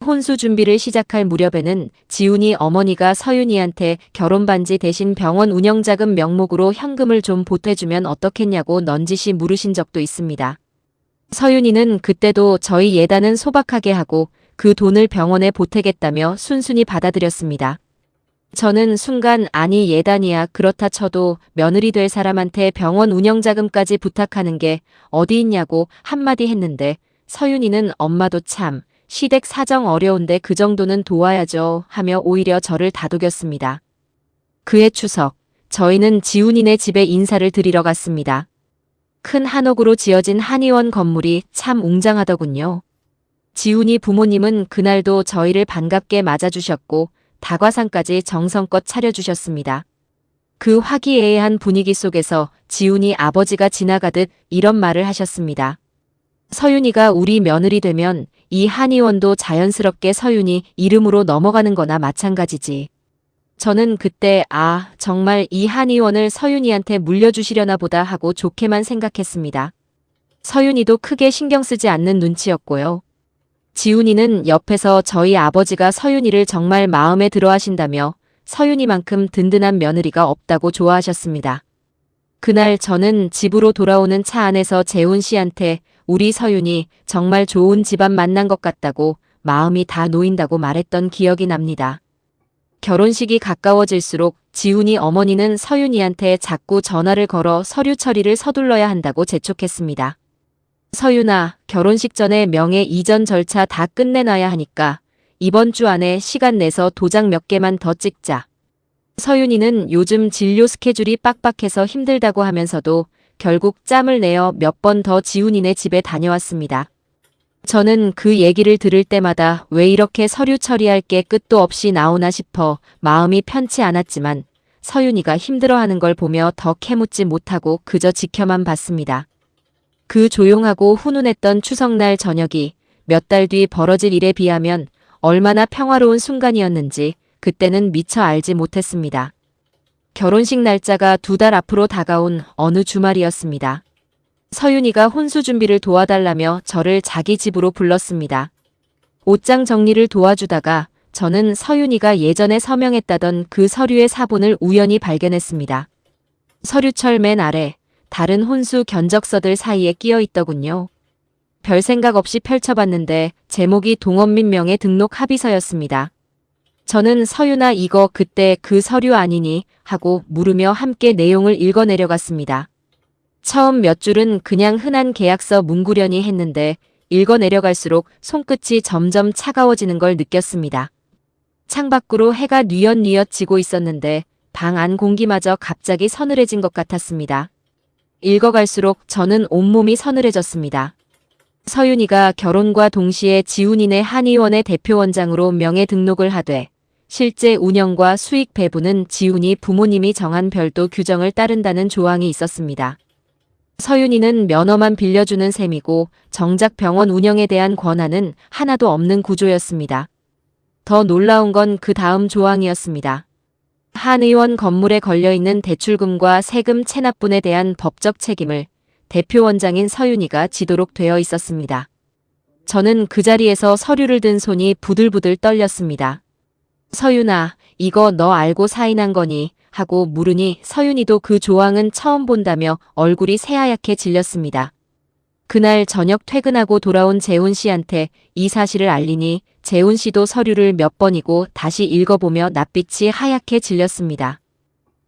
혼수 준비를 시작할 무렵에는 지훈이 어머니가 서윤이한테 결혼반지 대신 병원 운영자금 명목으로 현금을 좀 보태주면 어떻겠냐고 넌지시 물으신 적도 있습니다. 서윤이는 그때도 저희 예단은 소박하게 하고 그 돈을 병원에 보태겠다며 순순히 받아들였습니다. 저는 순간 아니 예단이야 그렇다 쳐도 며느리 될 사람한테 병원 운영자금까지 부탁하는 게 어디 있냐고 한마디 했는데 서윤이는 엄마도 참 시댁 사정 어려운데 그 정도는 도와야죠 하며 오히려 저를 다독였습니다. 그해 추석, 저희는 지훈이네 집에 인사를 드리러 갔습니다. 큰 한옥으로 지어진 한의원 건물이 참 웅장하더군요. 지훈이 부모님은 그날도 저희를 반갑게 맞아주셨고 다과상까지 정성껏 차려주셨습니다. 그 화기애애한 분위기 속에서 지훈이 아버지가 지나가듯 이런 말을 하셨습니다. 서윤이가 우리 며느리 되면 이 한의원도 자연스럽게 서윤이 이름으로 넘어가는 거나 마찬가지지. 저는 그때 정말 이 한의원을 서윤이한테 물려주시려나 보다 하고 좋게만 생각했습니다. 서윤이도 크게 신경 쓰지 않는 눈치였고요. 지훈이는 옆에서 저희 아버지가 서윤이를 정말 마음에 들어 하신다며 서윤이만큼 든든한 며느리가 없다고 좋아하셨습니다. 그날 저는 집으로 돌아오는 차 안에서 재훈 씨한테 우리 서윤이 정말 좋은 집안 만난 것 같다고 마음이 다 놓인다고 말했던 기억이 납니다. 결혼식이 가까워질수록 지훈이 어머니는 서윤이한테 자꾸 전화를 걸어 서류 처리를 서둘러야 한다고 재촉했습니다. 서윤아, 결혼식 전에 명예 이전 절차 다 끝내놔야 하니까 이번 주 안에 시간 내서 도장 몇 개만 더 찍자. 서윤이는 요즘 진료 스케줄이 빡빡해서 힘들다고 하면서도 결국 짬을 내어 몇 번 더 지훈이네 집에 다녀왔습니다. 저는 그 얘기를 들을 때마다 왜 이렇게 서류 처리할 게 끝도 없이 나오나 싶어 마음이 편치 않았지만 서윤이가 힘들어하는 걸 보며 더 캐묻지 못하고 그저 지켜만 봤습니다. 그 조용하고 훈훈했던 추석날 저녁이 몇 달 뒤 벌어질 일에 비하면 얼마나 평화로운 순간이었는지 그때는 미처 알지 못했습니다. 결혼식 날짜가 2달 앞으로 다가온 어느 주말이었습니다. 서윤이가 혼수 준비를 도와달라며 저를 자기 집으로 불렀습니다. 옷장 정리를 도와주다가 저는 서윤이가 예전에 서명했다던 그 서류의 사본을 우연히 발견했습니다. 서류철 맨 아래 다른 혼수 견적서들 사이에 끼어 있더군요. 별 생각 없이 펼쳐봤는데 제목이 동원민 명의 등록 합의서였습니다. 저는 서윤아 이거 그때 그 서류 아니니 하고 물으며 함께 내용을 읽어내려갔습니다. 처음 몇 줄은 그냥 흔한 계약서 문구려니 했는데 읽어내려갈수록 손끝이 점점 차가워지는 걸 느꼈습니다. 창밖으로 해가 뉘엿뉘엿 지고 있었는데 방 안 공기마저 갑자기 서늘해진 것 같았습니다. 읽어갈수록 저는 온몸이 서늘해졌습니다. 서윤이가 결혼과 동시에 지훈이네 한의원의 대표원장으로 명예 등록을 하되 실제 운영과 수익 배분은 지훈이 부모님이 정한 별도 규정을 따른다는 조항이 있었습니다. 서윤이는 면허만 빌려주는 셈이고 정작 병원 운영에 대한 권한은 하나도 없는 구조였습니다. 더 놀라운 건 그 다음 조항이었습니다. 한의원 건물에 걸려있는 대출금과 세금 체납분에 대한 법적 책임을 대표원장인 서윤이가 지도록 되어 있었습니다. 저는 그 자리에서 서류를 든 손이 부들부들 떨렸습니다. 서윤아, 이거 너 알고 사인한 거니? 하고 물으니 서윤이도 그 조항은 처음 본다며 얼굴이 새하얗게 질렸습니다. 그날 저녁 퇴근하고 돌아온 재훈 씨한테 이 사실을 알리니 재훈 씨도 서류를 몇 번이고 다시 읽어보며 낯빛이 하얗게 질렸습니다.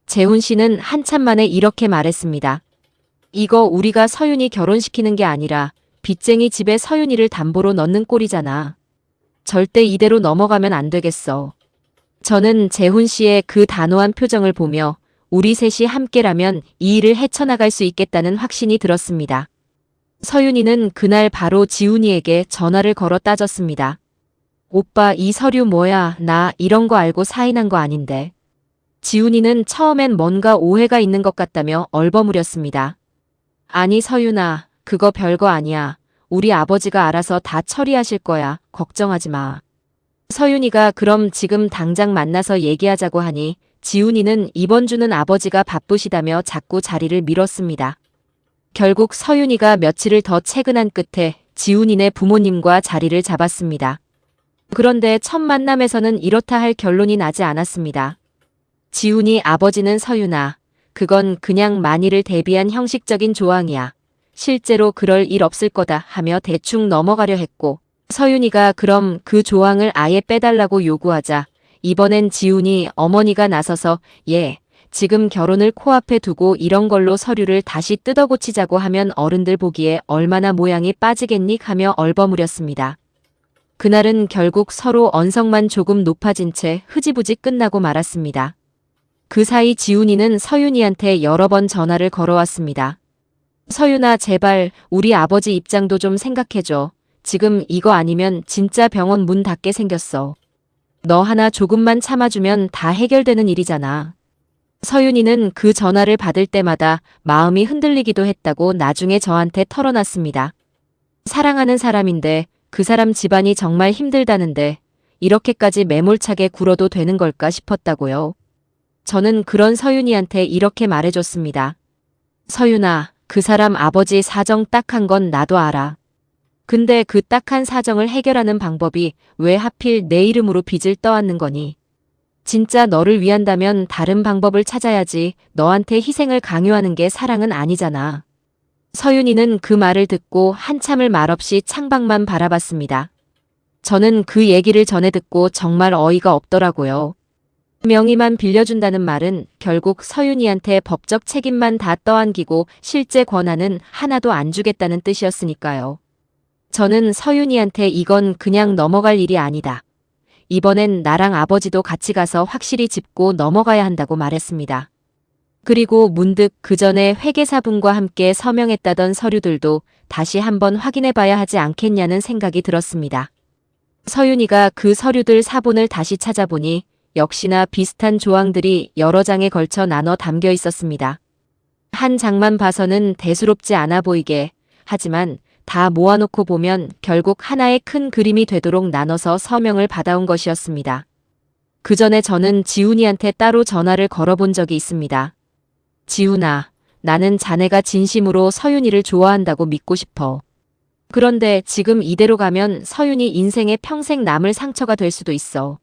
재훈 씨는 한참 만에 이렇게 말했습니다. 이거 우리가 서윤이 결혼시키는 게 아니라 빚쟁이 집에 서윤이를 담보로 넣는 꼴이잖아. 절대 이대로 넘어가면 안 되겠어. 저는 재훈 씨의 그 단호한 표정을 보며 우리 셋이 함께라면 이 일을 헤쳐나갈 수 있겠다는 확신이 들었습니다. 서윤이는 그날 바로 지훈이에게 전화를 걸어 따졌습니다. 오빠, 이 서류 뭐야? 나 이런 거 알고 사인한 거 아닌데. 지훈이는 처음엔 뭔가 오해가 있는 것 같다며 얼버무렸습니다. 아니 서윤아, 그거 별거 아니야. 우리 아버지가 알아서 다 처리하실 거야. 걱정하지 마. 서윤이가 그럼 지금 당장 만나서 얘기하자고 하니 지훈이는 이번 주는 아버지가 바쁘시다며 자꾸 자리를 미뤘습니다. 결국 서윤이가 며칠을 더 채근한 끝에 지훈이네 부모님과 자리를 잡았습니다. 그런데 첫 만남에서는 이렇다 할 결론이 나지 않았습니다. 지훈이 아버지는 서윤아, 그건 그냥 만일을 대비한 형식적인 조항이야. 실제로 그럴 일 없을 거다 하며 대충 넘어가려 했고 서윤이가 그럼 그 조항을 아예 빼달라고 요구하자 이번엔 지훈이 어머니가 나서서 지금 결혼을 코앞에 두고 이런 걸로 서류를 다시 뜯어고치자고 하면 어른들 보기에 얼마나 모양이 빠지겠니 하며 얼버무렸습니다. 그날은 결국 서로 언성만 조금 높아진 채 흐지부지 끝나고 말았습니다. 그 사이 지훈이는 서윤이한테 여러 번 전화를 걸어왔습니다. 서윤아, 제발 우리 아버지 입장도 좀 생각해줘. 지금 이거 아니면 진짜 병원 문 닫게 생겼어. 너 하나 조금만 참아주면 다 해결되는 일이잖아. 서윤이는 그 전화를 받을 때마다 마음이 흔들리기도 했다고 나중에 저한테 털어놨습니다. 사랑하는 사람인데 그 사람 집안이 정말 힘들다는데 이렇게까지 매몰차게 굴어도 되는 걸까 싶었다고요. 저는 그런 서윤이한테 이렇게 말해줬습니다. 서윤아, 그 사람 아버지 사정 딱한 건 나도 알아. 근데 그 딱한 사정을 해결하는 방법이 왜 하필 내 이름으로 빚을 떠안는 거니? 진짜 너를 위한다면 다른 방법을 찾아야지 너한테 희생을 강요하는 게 사랑은 아니잖아. 서윤이는 그 말을 듣고 한참을 말없이 창밖만 바라봤습니다. 저는 그 얘기를 전해 듣고 정말 어이가 없더라고요. 명의만 빌려준다는 말은 결국 서윤이한테 법적 책임만 다 떠안기고 실제 권한은 하나도 안 주겠다는 뜻이었으니까요. 저는 서윤이한테 이건 그냥 넘어갈 일이 아니다. 이번엔 나랑 아버지도 같이 가서 확실히 짚고 넘어가야 한다고 말했습니다. 그리고 문득 그 전에 회계사분과 함께 서명했다던 서류들도 다시 한번 확인해봐야 하지 않겠냐는 생각이 들었습니다. 서윤이가 그 서류들 사본을 다시 찾아보니 역시나 비슷한 조항들이 여러 장에 걸쳐 나눠 담겨 있었습니다. 한 장만 봐서는 대수롭지 않아 보이게 하지만 다 모아놓고 보면 결국 하나의 큰 그림이 되도록 나눠서 서명을 받아온 것이었습니다. 그 전에 저는 지훈이한테 따로 전화를 걸어본 적이 있습니다. 지훈아, 나는 자네가 진심으로 서윤이를 좋아한다고 믿고 싶어. 그런데 지금 이대로 가면 서윤이 인생에 평생 남을 상처가 될 수도 있어.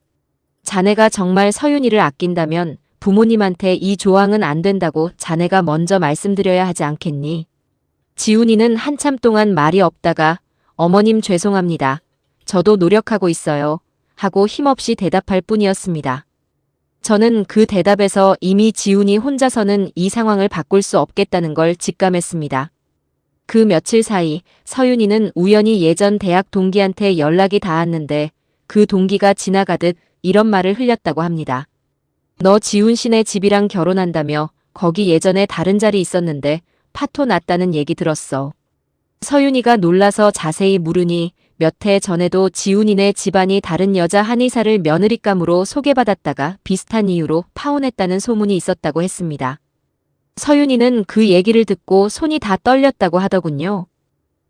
자네가 정말 서윤이를 아낀다면 부모님한테 이 조항은 안 된다고 자네가 먼저 말씀드려야 하지 않겠니? 지훈이는 한참 동안 말이 없다가 어머님 죄송합니다. 저도 노력하고 있어요. 하고 힘없이 대답할 뿐이었습니다. 저는 그 대답에서 이미 지훈이 혼자서는 이 상황을 바꿀 수 없겠다는 걸 직감했습니다. 그 며칠 사이 서윤이는 우연히 예전 대학 동기한테 연락이 닿았는데 그 동기가 지나가듯 이런 말을 흘렸다고 합니다. 너 지훈 씨네 집이랑 결혼한다며 거기 예전에 다른 자리 있었는데 파토 났다는 얘기 들었어. 서윤이가 놀라서 자세히 물으니 몇 해 전에도 지훈이네 집안이 다른 여자 한의사를 며느리감으로 소개받았다가 비슷한 이유로 파혼했다는 소문이 있었다고 했습니다. 서윤이는 그 얘기를 듣고 손이 다 떨렸다고 하더군요.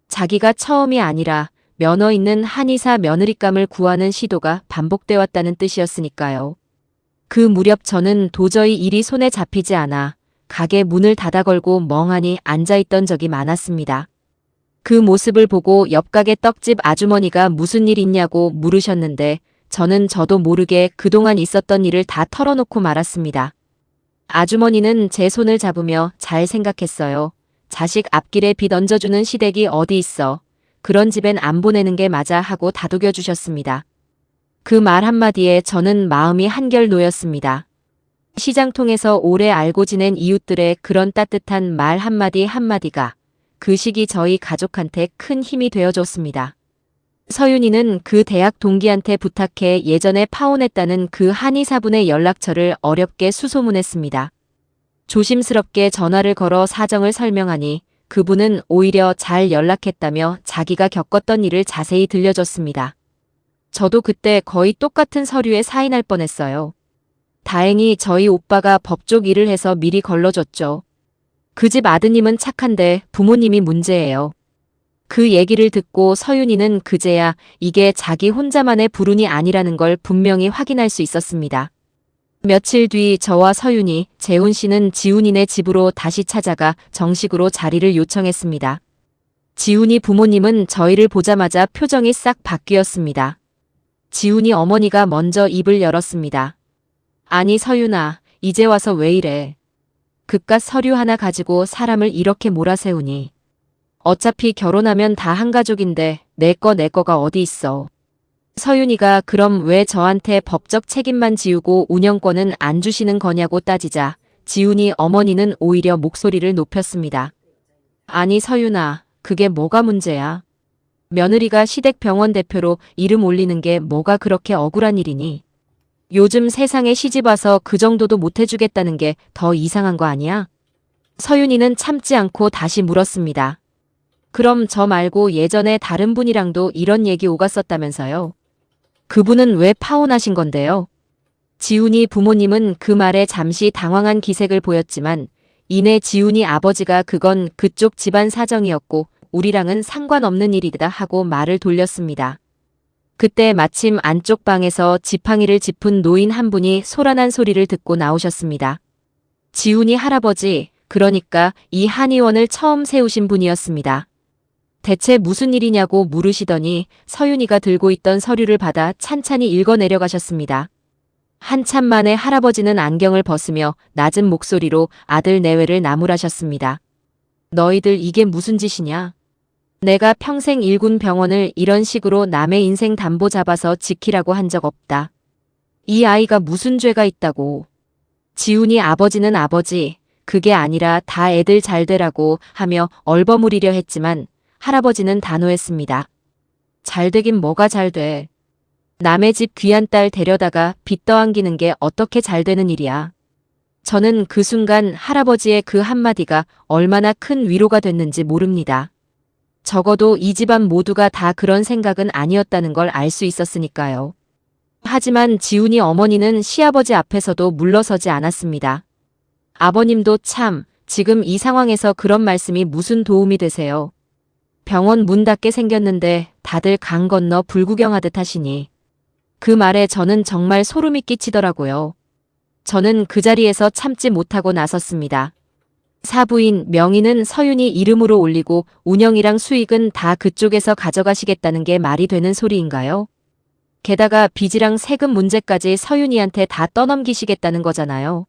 자기가 처음이 아니라 면허 있는 한의사 며느리감을 구하는 시도가 반복돼 왔다는 뜻이었으니까요. 그 무렵 저는 도저히 일이 손에 잡히지 않아 가게 문을 닫아 걸고 멍하니 앉아있던 적이 많았습니다. 그 모습을 보고 옆 가게 떡집 아주머니가 무슨 일 있냐고 물으셨는데 저는 저도 모르게 그동안 있었던 일을 다 털어놓고 말았습니다. 아주머니는 제 손을 잡으며 잘 생각했어요. 자식 앞길에 빚 얹어주는 시댁이 어디 있어. 그런 집엔 안 보내는 게 맞아 하고 다독여 주셨습니다. 그 말 한마디에 저는 마음이 한결 놓였습니다. 시장통에서 오래 알고 지낸 이웃들의 그런 따뜻한 말 한마디 한마디가 그 시기 저희 가족한테 큰 힘이 되어줬습니다. 서윤이는 그 대학 동기한테 부탁해 예전에 파혼했다는 그 한의사분의 연락처를 어렵게 수소문했습니다. 조심스럽게 전화를 걸어 사정을 설명하니 그분은 오히려 잘 연락했다며 자기가 겪었던 일을 자세히 들려줬습니다. 저도 그때 거의 똑같은 서류에 사인할 뻔했어요. 다행히 저희 오빠가 법쪽 일을 해서 미리 걸러줬죠. 그 집 아드님은 착한데 부모님이 문제예요. 그 얘기를 듣고 서윤이는 그제야 이게 자기 혼자만의 불운이 아니라는 걸 분명히 확인할 수 있었습니다. 며칠 뒤 저와 서윤이, 재훈 씨는 지훈이네 집으로 다시 찾아가 정식으로 자리를 요청했습니다. 지훈이 부모님은 저희를 보자마자 표정이 싹 바뀌었습니다. 지훈이 어머니가 먼저 입을 열었습니다. 아니 서윤아, 이제 와서 왜 이래. 그깟 서류 하나 가지고 사람을 이렇게 몰아세우니. 어차피 결혼하면 다 한 가족인데 내 거가 어디 있어. 서윤이가 그럼 왜 저한테 법적 책임만 지우고 운영권은 안 주시는 거냐고 따지자 지훈이 어머니는 오히려 목소리를 높였습니다. 아니 서윤아, 그게 뭐가 문제야. 며느리가 시댁병원 대표로 이름 올리는 게 뭐가 그렇게 억울한 일이니. 요즘 세상에 시집와서 그 정도도 못 해주겠다는 게 더 이상한 거 아니야? 서윤이는 참지 않고 다시 물었습니다. 그럼 저 말고 예전에 다른 분이랑도 이런 얘기 오갔었다면서요? 그분은 왜 파혼하신 건데요? 지훈이 부모님은 그 말에 잠시 당황한 기색을 보였지만 이내 지훈이 아버지가 그건 그쪽 집안 사정이었고 우리랑은 상관없는 일이다 하고 말을 돌렸습니다. 그때 마침 안쪽 방에서 지팡이를 짚은 노인 한 분이 소란한 소리를 듣고 나오셨습니다. 지훈이 할아버지, 그러니까 이 한의원을 처음 세우신 분이었습니다. 대체 무슨 일이냐고 물으시더니 서윤이가 들고 있던 서류를 받아 찬찬히 읽어내려 가셨습니다. 한참 만에 할아버지는 안경을 벗으며 낮은 목소리로 아들 내외를 나무라셨습니다. 너희들 이게 무슨 짓이냐? 내가 평생 일군 병원을 이런 식으로 남의 인생 담보 잡아서 지키라고 한 적 없다. 이 아이가 무슨 죄가 있다고. 지훈이 아버지는 아버지, 그게 아니라 다 애들 잘 되라고 하며 얼버무리려 했지만 할아버지는 단호했습니다. 잘 되긴 뭐가 잘 돼. 남의 집 귀한 딸 데려다가 빚 떠안기는 게 어떻게 잘 되는 일이야. 저는 그 순간 할아버지의 그 한마디가 얼마나 큰 위로가 됐는지 모릅니다. 적어도 이 집안 모두가 다 그런 생각은 아니었다는 걸 알 수 있었으니까요. 하지만 지훈이 어머니는 시아버지 앞에서도 물러서지 않았습니다. 아버님도 참, 지금 이 상황에서 그런 말씀이 무슨 도움이 되세요. 병원 문 닫게 생겼는데 다들 강 건너 불구경하듯 하시니. 그 말에 저는 정말 소름이 끼치더라고요. 저는 그 자리에서 참지 못하고 나섰습니다. 사부인 명의는 서윤이 이름으로 올리고 운영이랑 수익은 다 그쪽에서 가져가시겠다는 게 말이 되는 소리인가요? 게다가 빚이랑 세금 문제까지 서윤이한테 다 떠넘기시겠다는 거잖아요.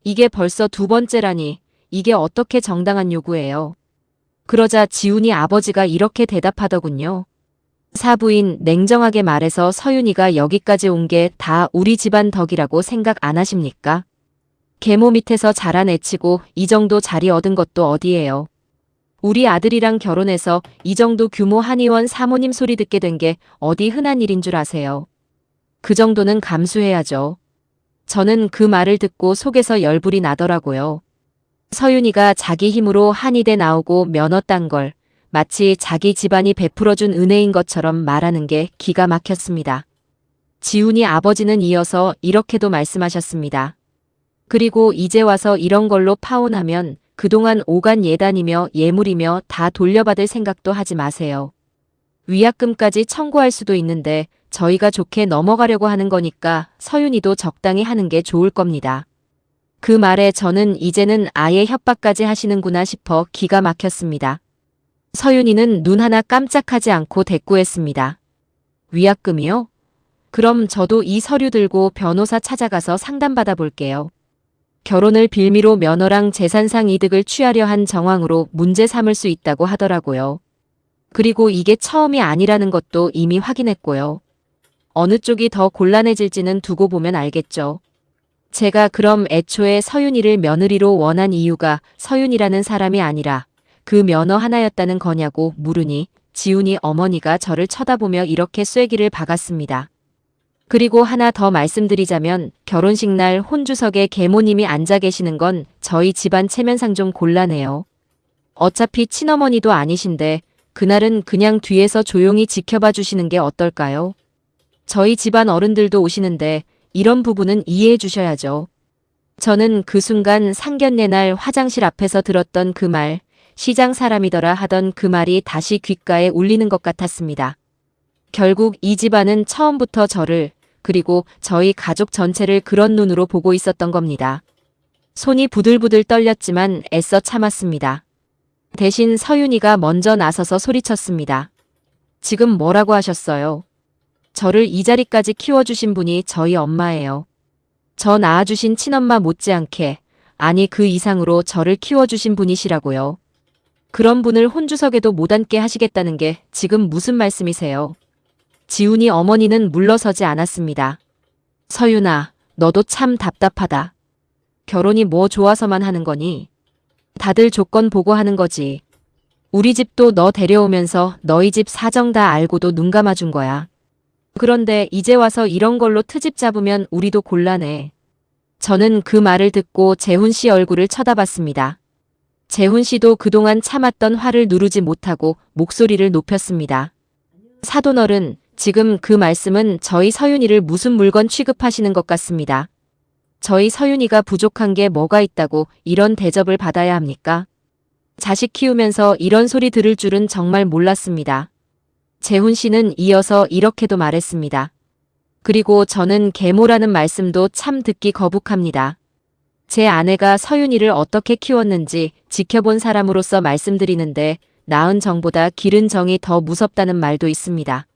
이게 벌써 두 번째라니 이게 어떻게 정당한 요구예요. 그러자 지훈이 아버지가 이렇게 대답하더군요. 사부인 냉정하게 말해서 서윤이가 여기까지 온 게 다 우리 집안 덕이라고 생각 안 하십니까? 계모 밑에서 자라내치고 이 정도 자리 얻은 것도 어디예요. 우리 아들이랑 결혼해서 이 정도 규모 한의원 사모님 소리 듣게 된 게 어디 흔한 일인 줄 아세요? 그 정도는 감수해야죠. 저는 그 말을 듣고 속에서 열불이 나더라고요. 서윤이가 자기 힘으로 한의대 나오고 면허 딴 걸 마치 자기 집안이 베풀어준 은혜인 것처럼 말하는 게 기가 막혔습니다. 지훈이 아버지는 이어서 이렇게도 말씀하셨습니다. 그리고 이제 와서 이런 걸로 파혼하면 그동안 오간 예단이며 예물이며 다 돌려받을 생각도 하지 마세요. 위약금까지 청구할 수도 있는데 저희가 좋게 넘어가려고 하는 거니까 서윤이도 적당히 하는 게 좋을 겁니다. 그 말에 저는 이제는 아예 협박까지 하시는구나 싶어 기가 막혔습니다. 서윤이는 눈 하나 깜짝하지 않고 대꾸했습니다. 위약금이요? 그럼 저도 이 서류 들고 변호사 찾아가서 상담받아 볼게요. 결혼을 빌미로 면허랑 재산상 이득을 취하려 한 정황으로 문제 삼을 수 있다고 하더라고요. 그리고 이게 처음이 아니라는 것도 이미 확인했고요. 어느 쪽이 더 곤란해질지는 두고 보면 알겠죠. 제가 그럼 애초에 서윤이를 며느리로 원한 이유가 서윤이라는 사람이 아니라 그 면허 하나였다는 거냐고 물으니 지훈이 어머니가 저를 쳐다보며 이렇게 쐐기를 박았습니다. 그리고 하나 더 말씀드리자면 결혼식 날 혼주석에 계모님이 앉아 계시는 건 저희 집안 체면상 좀 곤란해요. 어차피 친어머니도 아니신데 그날은 그냥 뒤에서 조용히 지켜봐 주시는 게 어떨까요? 저희 집안 어른들도 오시는데 이런 부분은 이해해 주셔야죠. 저는 그 순간 상견례 날 화장실 앞에서 들었던 그 말, 시장 사람이더라 하던 그 말이 다시 귓가에 울리는 것 같았습니다. 결국 이 집안은 처음부터 저를 그리고 저희 가족 전체를 그런 눈으로 보고 있었던 겁니다. 손이 부들부들 떨렸지만 애써 참았습니다. 대신 서윤이가 먼저 나서서 소리쳤습니다. 지금 뭐라고 하셨어요? 저를 이 자리까지 키워주신 분이 저희 엄마예요. 저 낳아주신 친엄마 못지않게, 아니 그 이상으로 저를 키워주신 분이시라고요. 그런 분을 혼주석에도 못 앉게 하시겠다는 게 지금 무슨 말씀이세요? 지훈이 어머니는 물러서지 않았습니다. 서윤아, 너도 참 답답하다. 결혼이 뭐 좋아서만 하는 거니? 다들 조건 보고 하는 거지. 우리 집도 너 데려오면서 너희 집 사정 다 알고도 눈 감아준 거야. 그런데 이제 와서 이런 걸로 트집 잡으면 우리도 곤란해. 저는 그 말을 듣고 재훈 씨 얼굴을 쳐다봤습니다. 재훈 씨도 그동안 참았던 화를 누르지 못하고 목소리를 높였습니다. 사돈어른, 지금 그 말씀은 저희 서윤이를 무슨 물건 취급하시는 것 같습니다. 저희 서윤이가 부족한 게 뭐가 있다고 이런 대접을 받아야 합니까? 자식 키우면서 이런 소리 들을 줄은 정말 몰랐습니다. 재훈 씨는 이어서 이렇게도 말했습니다. 그리고 저는 계모라는 말씀도 참 듣기 거북합니다. 제 아내가 서윤이를 어떻게 키웠는지 지켜본 사람으로서 말씀드리는데 낳은 정보다 기른 정이 더 무섭다는 말도 있습니다.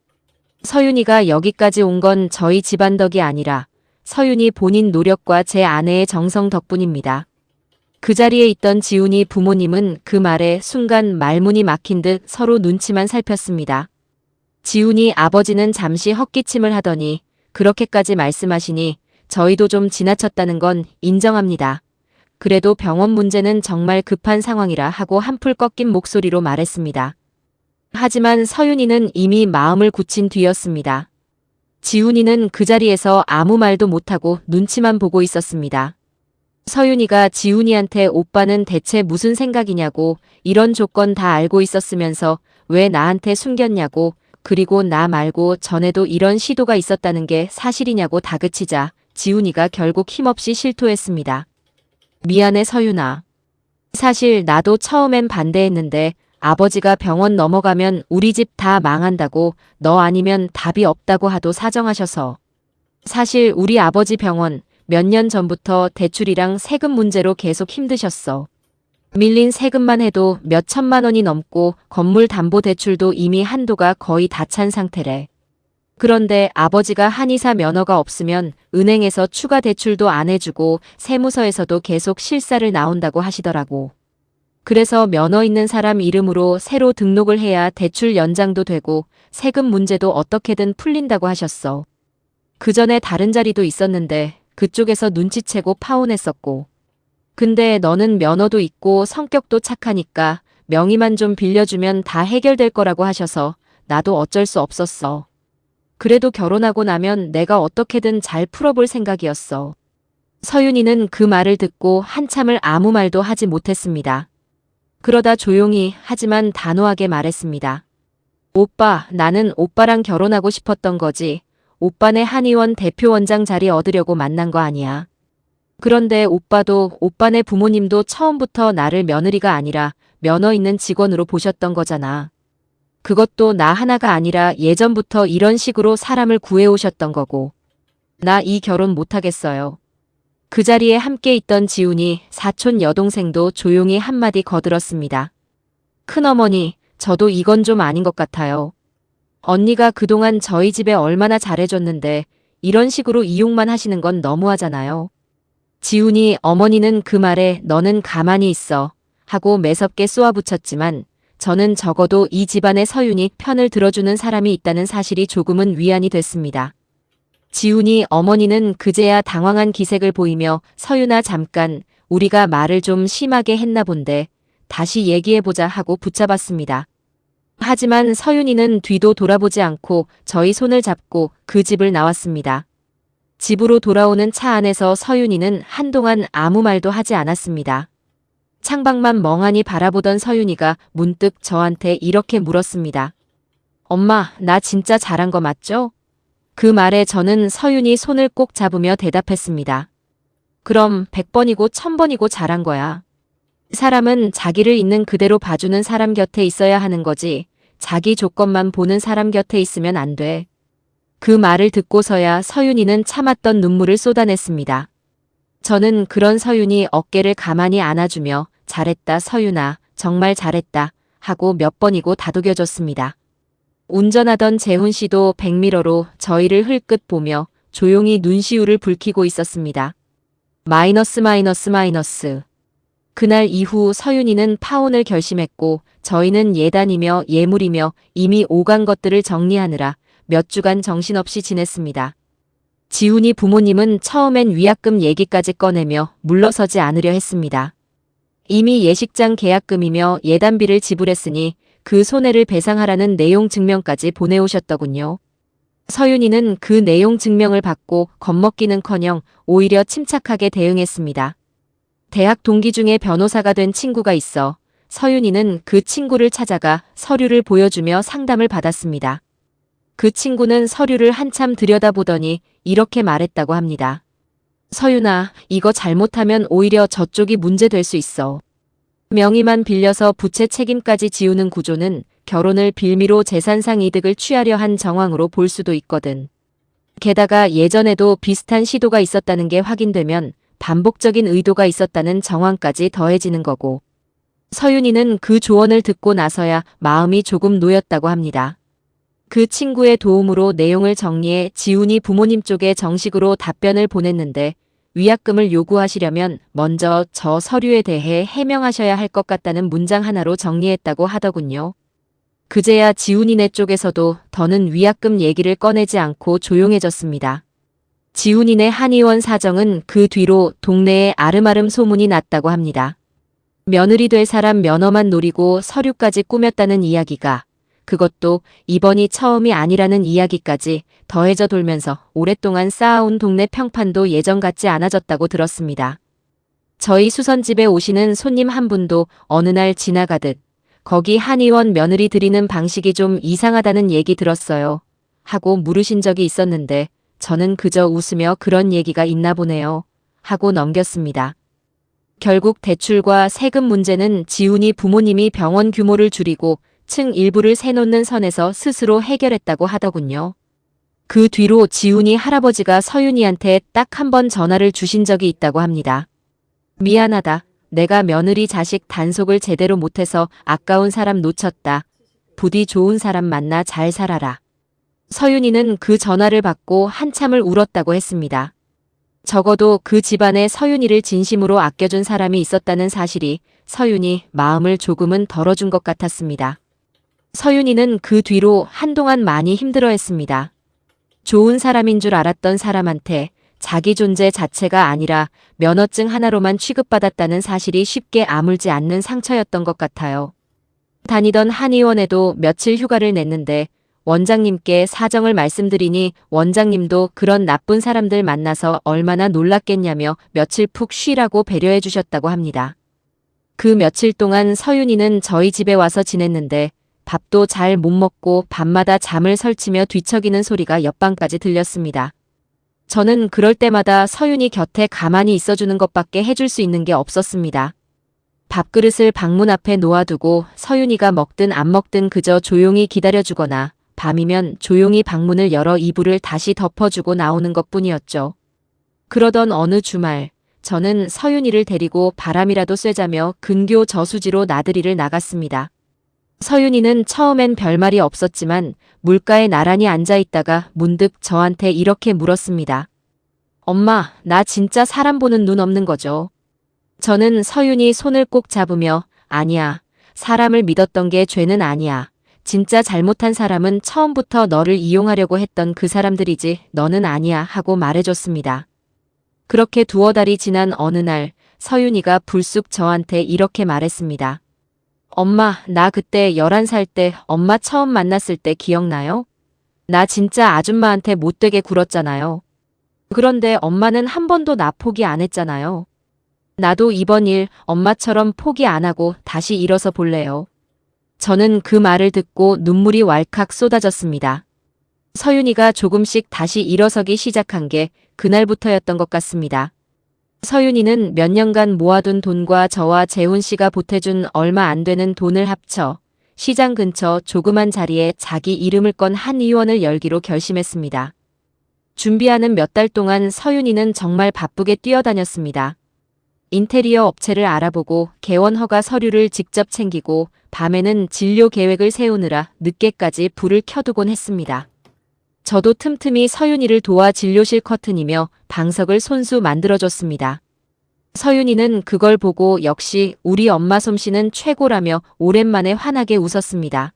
서윤이가 여기까지 온 건 저희 집안 덕이 아니라 서윤이 본인 노력과 제 아내의 정성 덕분입니다. 그 자리에 있던 지훈이 부모님은 그 말에 순간 말문이 막힌 듯 서로 눈치만 살폈습니다. 지훈이 아버지는 잠시 헛기침을 하더니 그렇게까지 말씀하시니 저희도 좀 지나쳤다는 건 인정합니다. 그래도 병원 문제는 정말 급한 상황이라 하고 한풀 꺾인 목소리로 말했습니다. 하지만 서윤이는 이미 마음을 굳힌 뒤였습니다. 지훈이는 그 자리에서 아무 말도 못하고 눈치만 보고 있었습니다. 서윤이가 지훈이한테 오빠는 대체 무슨 생각이냐고 이런 조건 다 알고 있었으면서 왜 나한테 숨겼냐고 그리고 나 말고 전에도 이런 시도가 있었다는 게 사실이냐고 다그치자 지훈이가 결국 힘없이 실토했습니다. 미안해 서윤아. 사실 나도 처음엔 반대했는데 아버지가 병원 넘어가면 우리 집 다 망한다고 너 아니면 답이 없다고 하도 사정하셔서. 사실 우리 아버지 병원 몇 년 전부터 대출이랑 세금 문제로 계속 힘드셨어. 밀린 세금만 해도 몇 천만 원이 넘고 건물 담보 대출도 이미 한도가 거의 다 찬 상태래. 그런데 아버지가 한의사 면허가 없으면 은행에서 추가 대출도 안 해주고 세무서에서도 계속 실사를 나온다고 하시더라고. 그래서 면허 있는 사람 이름으로 새로 등록을 해야 대출 연장도 되고 세금 문제도 어떻게든 풀린다고 하셨어. 그 전에 다른 자리도 있었는데 그쪽에서 눈치채고 파혼했었고. 근데 너는 면허도 있고 성격도 착하니까 명의만 좀 빌려주면 다 해결될 거라고 하셔서 나도 어쩔 수 없었어. 그래도 결혼하고 나면 내가 어떻게든 잘 풀어볼 생각이었어. 서윤이는 그 말을 듣고 한참을 아무 말도 하지 못했습니다. 그러다 조용히 하지만 단호하게 말했습니다. 오빠, 나는 오빠랑 결혼하고 싶었던 거지. 오빠네 한의원 대표원장 자리 얻으려고 만난 거 아니야. 그런데 오빠도 오빠네 부모님도 처음부터 나를 며느리가 아니라 면허 있는 직원으로 보셨던 거잖아. 그것도 나 하나가 아니라 예전부터 이런 식으로 사람을 구해오셨던 거고. 나 이 결혼 못하겠어요. 그 자리에 함께 있던 지훈이 사촌 여동생도 조용히 한마디 거들었습니다. 큰어머니, 저도 이건 좀 아닌 것 같아요. 언니가 그동안 저희 집에 얼마나 잘해줬는데 이런 식으로 이용만 하시는 건 너무하잖아요. 지훈이 어머니는 그 말에 너는 가만히 있어 하고 매섭게 쏘아붙였지만 저는 적어도 이 집안의 서윤이 편을 들어주는 사람이 있다는 사실이 조금은 위안이 됐습니다. 지훈이 어머니는 그제야 당황한 기색을 보이며 서윤아 잠깐 우리가 말을 좀 심하게 했나 본데 다시 얘기해보자 하고 붙잡았습니다. 하지만 서윤이는 뒤도 돌아보지 않고 저희 손을 잡고 그 집을 나왔습니다. 집으로 돌아오는 차 안에서 서윤이는 한동안 아무 말도 하지 않았습니다. 창밖만 멍하니 바라보던 서윤이가 문득 저한테 이렇게 물었습니다. 엄마, 나 진짜 잘한 거 맞죠? 그 말에 저는 서윤이 손을 꼭 잡으며 대답했습니다. 그럼 100번이고 1000번이고 잘한 거야. 사람은 자기를 있는 그대로 봐주는 사람 곁에 있어야 하는 거지 자기 조건만 보는 사람 곁에 있으면 안 돼. 그 말을 듣고서야 서윤이는 참았던 눈물을 쏟아냈습니다. 저는 그런 서윤이 어깨를 가만히 안아주며 잘했다 서윤아, 정말 잘했다 하고 몇 번이고 다독여줬습니다. 운전하던 재훈 씨도 백미러로 저희를 흘끗 보며 조용히 눈시울을 붉히고 있었습니다. 마이너스. 그날 이후 서윤이는 파혼을 결심했고 저희는 예단이며 예물이며 이미 오간 것들을 정리하느라 몇 주간 정신없이 지냈습니다. 지훈이 부모님은 처음엔 위약금 얘기까지 꺼내며 물러서지 않으려 했습니다. 이미 예식장 계약금이며 예단비를 지불했으니 그 손해를 배상하라는 내용 증명까지 보내오셨더군요. 서윤이는 그 내용 증명을 받고 겁먹기는커녕 오히려 침착하게 대응했습니다. 대학 동기 중에 변호사가 된 친구가 있어 서윤이는 그 친구를 찾아가 서류를 보여주며 상담을 받았습니다. 그 친구는 서류를 한참 들여다보더니 이렇게 말했다고 합니다. 서윤아, 이거 잘못하면 오히려 저쪽이 문제될 수 있어. 명의만 빌려서 부채 책임까지 지우는 구조는 결혼을 빌미로 재산상 이득을 취하려 한 정황으로 볼 수도 있거든. 게다가 예전에도 비슷한 시도가 있었다는 게 확인되면 반복적인 의도가 있었다는 정황까지 더해지는 거고. 서윤이는 그 조언을 듣고 나서야 마음이 조금 놓였다고 합니다. 그 친구의 도움으로 내용을 정리해 지훈이 부모님 쪽에 정식으로 답변을 보냈는데 위약금을 요구하시려면 먼저 저 서류에 대해 해명하셔야 할 것 같다는 문장 하나로 정리했다고 하더군요. 그제야 지훈이네 쪽에서도 더는 위약금 얘기를 꺼내지 않고 조용해졌습니다. 지훈이네 한의원 사정은 그 뒤로 동네에 아름아름 소문이 났다고 합니다. 며느리 될 사람 면허만 노리고 서류까지 꾸몄다는 이야기가 그것도 이번이 처음이 아니라는 이야기까지 더해져 돌면서 오랫동안 쌓아온 동네 평판도 예전 같지 않아졌다고 들었습니다. 저희 수선집에 오시는 손님 한 분도 어느 날 지나가듯 거기 한의원 며느리 드리는 방식이 좀 이상하다는 얘기 들었어요 하고 물으신 적이 있었는데 저는 그저 웃으며 그런 얘기가 있나 보네요 하고 넘겼습니다. 결국 대출과 세금 문제는 지훈이 부모님이 병원 규모를 줄이고 층 일부를 세놓는 선에서 스스로 해결했다고 하더군요. 그 뒤로 지훈이 할아버지가 서윤이한테 딱 한 번 전화를 주신 적이 있다고 합니다. 미안하다. 내가 며느리 자식 단속을 제대로 못해서 아까운 사람 놓쳤다. 부디 좋은 사람 만나 잘 살아라. 서윤이는 그 전화를 받고 한참을 울었다고 했습니다. 적어도 그 집안에 서윤이를 진심으로 아껴준 사람이 있었다는 사실이 서윤이 마음을 조금은 덜어준 것 같았습니다. 서윤이는 그 뒤로 한동안 많이 힘들어했습니다. 좋은 사람인 줄 알았던 사람한테 자기 존재 자체가 아니라 면허증 하나로만 취급받았다는 사실이 쉽게 아물지 않는 상처였던 것 같아요. 다니던 한의원에도 며칠 휴가를 냈는데 원장님께 사정을 말씀드리니 원장님도 그런 나쁜 사람들 만나서 얼마나 놀랐겠냐며 며칠 푹 쉬라고 배려해 주셨다고 합니다. 그 며칠 동안 서윤이는 저희 집에 와서 지냈는데 밥도 잘 못 먹고 밤마다 잠을 설치며 뒤척이는 소리가 옆방까지 들렸습니다. 저는 그럴 때마다 서윤이 곁에 가만히 있어주는 것밖에 해줄 수 있는 게 없었습니다. 밥그릇을 방문 앞에 놓아두고 서윤이가 먹든 안 먹든 그저 조용히 기다려주거나 밤이면 조용히 방문을 열어 이불을 다시 덮어주고 나오는 것뿐이었죠. 그러던 어느 주말 저는 서윤이를 데리고 바람이라도 쐬자며 근교 저수지로 나들이를 나갔습니다. 서윤이는 처음엔 별말이 없었지만 물가에 나란히 앉아있다가 문득 저한테 이렇게 물었습니다. 엄마, 나 진짜 사람 보는 눈 없는 거죠? 저는 서윤이 손을 꼭 잡으며 아니야, 사람을 믿었던 게 죄는 아니야. 진짜 잘못한 사람은 처음부터 너를 이용하려고 했던 그 사람들이지 너는 아니야 하고 말해줬습니다. 그렇게 두어 달이 지난 어느 날 서윤이가 불쑥 저한테 이렇게 말했습니다. 엄마, 나 그때 11살 때 엄마 처음 만났을 때 기억나요? 나 진짜 아줌마한테 못되게 굴었잖아요. 그런데 엄마는 한 번도 나 포기 안 했잖아요. 나도 이번 일 엄마처럼 포기 안 하고 다시 일어서 볼래요. 저는 그 말을 듣고 눈물이 왈칵 쏟아졌습니다. 서윤이가 조금씩 다시 일어서기 시작한 게 그날부터였던 것 같습니다. 서윤이는 몇 년간 모아둔 돈과 저와 재훈 씨가 보태준 얼마 안 되는 돈을 합쳐 시장 근처 조그만 자리에 자기 이름을 건 한의원을 열기로 결심했습니다. 준비하는 몇 달 동안 서윤이는 정말 바쁘게 뛰어다녔습니다. 인테리어 업체를 알아보고 개원 허가 서류를 직접 챙기고 밤에는 진료 계획을 세우느라 늦게까지 불을 켜두곤 했습니다. 저도 틈틈이 서윤이를 도와 진료실 커튼이며 방석을 손수 만들어줬습니다. 서윤이는 그걸 보고 역시 우리 엄마 솜씨는 최고라며 오랜만에 환하게 웃었습니다.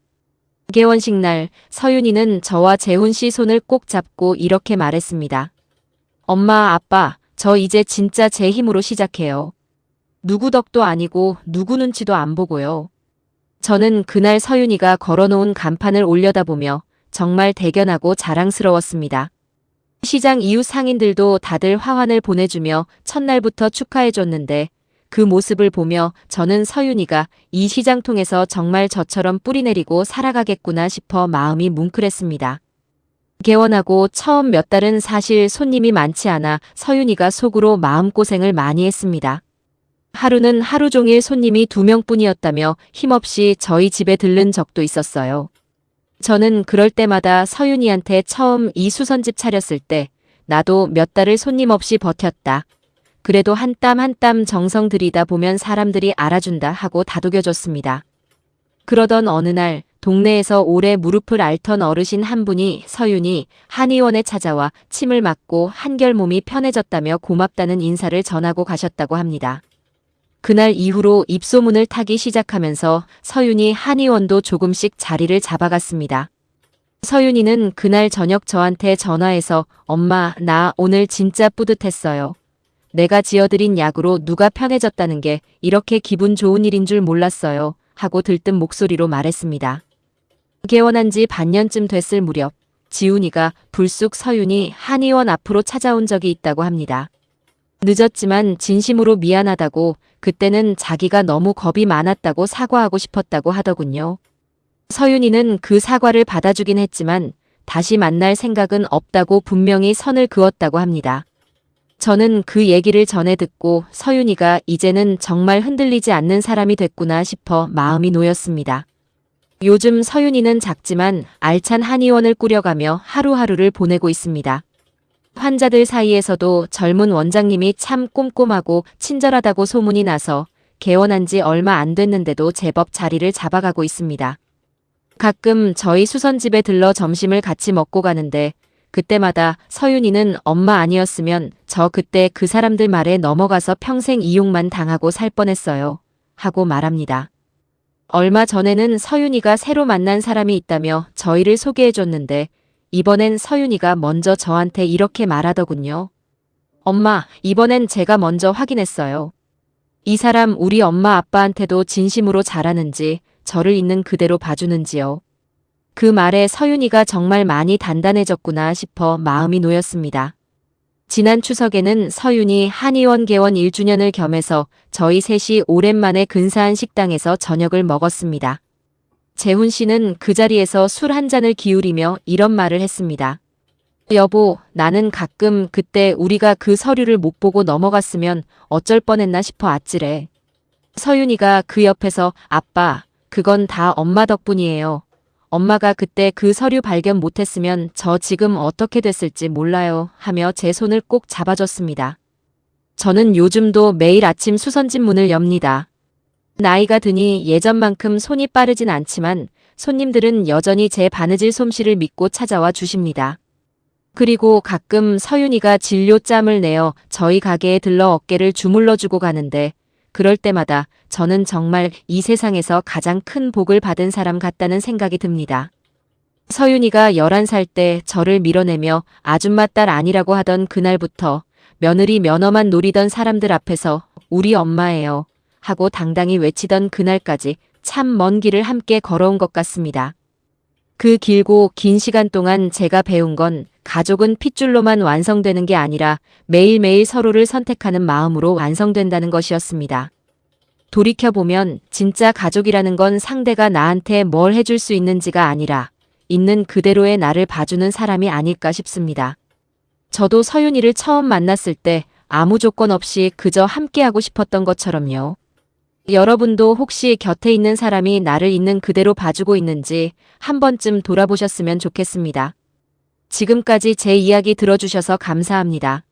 개원식 날 서윤이는 저와 재훈 씨 손을 꼭 잡고 이렇게 말했습니다. 엄마, 아빠, 저 이제 진짜 제 힘으로 시작해요. 누구 덕도 아니고 누구 눈치도 안 보고요. 저는 그날 서윤이가 걸어놓은 간판을 올려다보며 정말 대견하고 자랑스러웠습니다. 시장 이웃 상인들도 다들 화환을 보내주며 첫날부터 축하해줬는데 그 모습을 보며 저는 서윤이가 이 시장 통해서 정말 저처럼 뿌리내리고 살아가겠구나 싶어 마음이 뭉클했습니다. 개원하고 처음 몇 달은 사실 손님이 많지 않아 서윤이가 속으로 마음고생을 많이 했습니다. 하루는 하루 종일 손님이 2명뿐이었다며 힘없이 저희 집에 들른 적도 있었어요. 저는 그럴 때마다 서윤이한테 처음 이 수선집 차렸을 때 나도 몇 달을 손님 없이 버텼다. 그래도 한 땀 한 땀 정성 들이다 보면 사람들이 알아준다 하고 다독여줬습니다. 그러던 어느 날 동네에서 오래 무릎을 앓던 어르신 한 분이 서윤이 한의원에 찾아와 침을 맞고 한결 몸이 편해졌다며 고맙다는 인사를 전하고 가셨다고 합니다. 그날 이후로 입소문을 타기 시작하면서 서윤이 한의원도 조금씩 자리를 잡아갔습니다. 서윤이는 그날 저녁 저한테 전화해서 엄마, 나 오늘 진짜 뿌듯했어요. 내가 지어드린 약으로 누가 편해졌다는 게 이렇게 기분 좋은 일인 줄 몰랐어요. 하고 들뜬 목소리로 말했습니다. 개원한 지 반년쯤 됐을 무렵 지훈이가 불쑥 서윤이 한의원 앞으로 찾아온 적이 있다고 합니다. 늦었지만 진심으로 미안하다고 그때는 자기가 너무 겁이 많았다고 사과하고 싶었다고 하더군요. 서윤이는 그 사과를 받아주긴 했지만 다시 만날 생각은 없다고 분명히 선을 그었다고 합니다. 저는 그 얘기를 전해 듣고 서윤이가 이제는 정말 흔들리지 않는 사람이 됐구나 싶어 마음이 놓였습니다. 요즘 서윤이는 작지만 알찬 한의원을 꾸려가며 하루하루를 보내고 있습니다. 환자들 사이에서도 젊은 원장님이 참 꼼꼼하고 친절하다고 소문이 나서 개원한 지 얼마 안 됐는데도 제법 자리를 잡아가고 있습니다. 가끔 저희 수선집에 들러 점심을 같이 먹고 가는데 그때마다 서윤이는 엄마 아니었으면 저 그때 그 사람들 말에 넘어가서 평생 이용만 당하고 살 뻔했어요. 하고 말합니다. 얼마 전에는 서윤이가 새로 만난 사람이 있다며 저희를 소개해줬는데 이번엔 서윤이가 먼저 저한테 이렇게 말하더군요. 엄마, 이번엔 제가 먼저 확인했어요. 이 사람 우리 엄마 아빠한테도 진심으로 잘하는지 저를 있는 그대로 봐주는지요. 그 말에 서윤이가 정말 많이 단단해졌구나 싶어 마음이 놓였습니다. 지난 추석에는 서윤이 한의원 개원 1주년을 겸해서 저희 셋이 오랜만에 근사한 식당에서 저녁을 먹었습니다. 재훈 씨는 그 자리에서 술 한 잔을 기울이며 이런 말을 했습니다. 여보, 나는 가끔 그때 우리가 그 서류를 못 보고 넘어갔으면 어쩔 뻔했나 싶어 아찔해. 서윤이가 그 옆에서 아빠, 그건 다 엄마 덕분이에요. 엄마가 그때 그 서류 발견 못했으면 저 지금 어떻게 됐을지 몰라요 하며 제 손을 꼭 잡아줬습니다. 저는 요즘도 매일 아침 수선집 문을 엽니다. 나이가 드니 예전만큼 손이 빠르진 않지만 손님들은 여전히 제 바느질 솜씨를 믿고 찾아와 주십니다. 그리고 가끔 서윤이가 진료 짬을 내어 저희 가게에 들러 어깨를 주물러주고 가는데 그럴 때마다 저는 정말 이 세상에서 가장 큰 복을 받은 사람 같다는 생각이 듭니다. 서윤이가 11살 때 저를 밀어내며 아줌마 딸 아니라고 하던 그날부터 며느리 면허만 노리던 사람들 앞에서 우리 엄마예요 하고 당당히 외치던 그날까지 참 먼 길을 함께 걸어온 것 같습니다. 그 길고 긴 시간 동안 제가 배운 건 가족은 핏줄로만 완성되는 게 아니라 매일매일 서로를 선택하는 마음으로 완성된다는 것이었습니다. 돌이켜보면 진짜 가족이라는 건 상대가 나한테 뭘 해줄 수 있는지가 아니라 있는 그대로의 나를 봐주는 사람이 아닐까 싶습니다. 저도 서윤이를 처음 만났을 때 아무 조건 없이 그저 함께하고 싶었던 것처럼요. 여러분도 혹시 곁에 있는 사람이 나를 있는 그대로 봐주고 있는지 한 번쯤 돌아보셨으면 좋겠습니다. 지금까지 제 이야기 들어주셔서 감사합니다.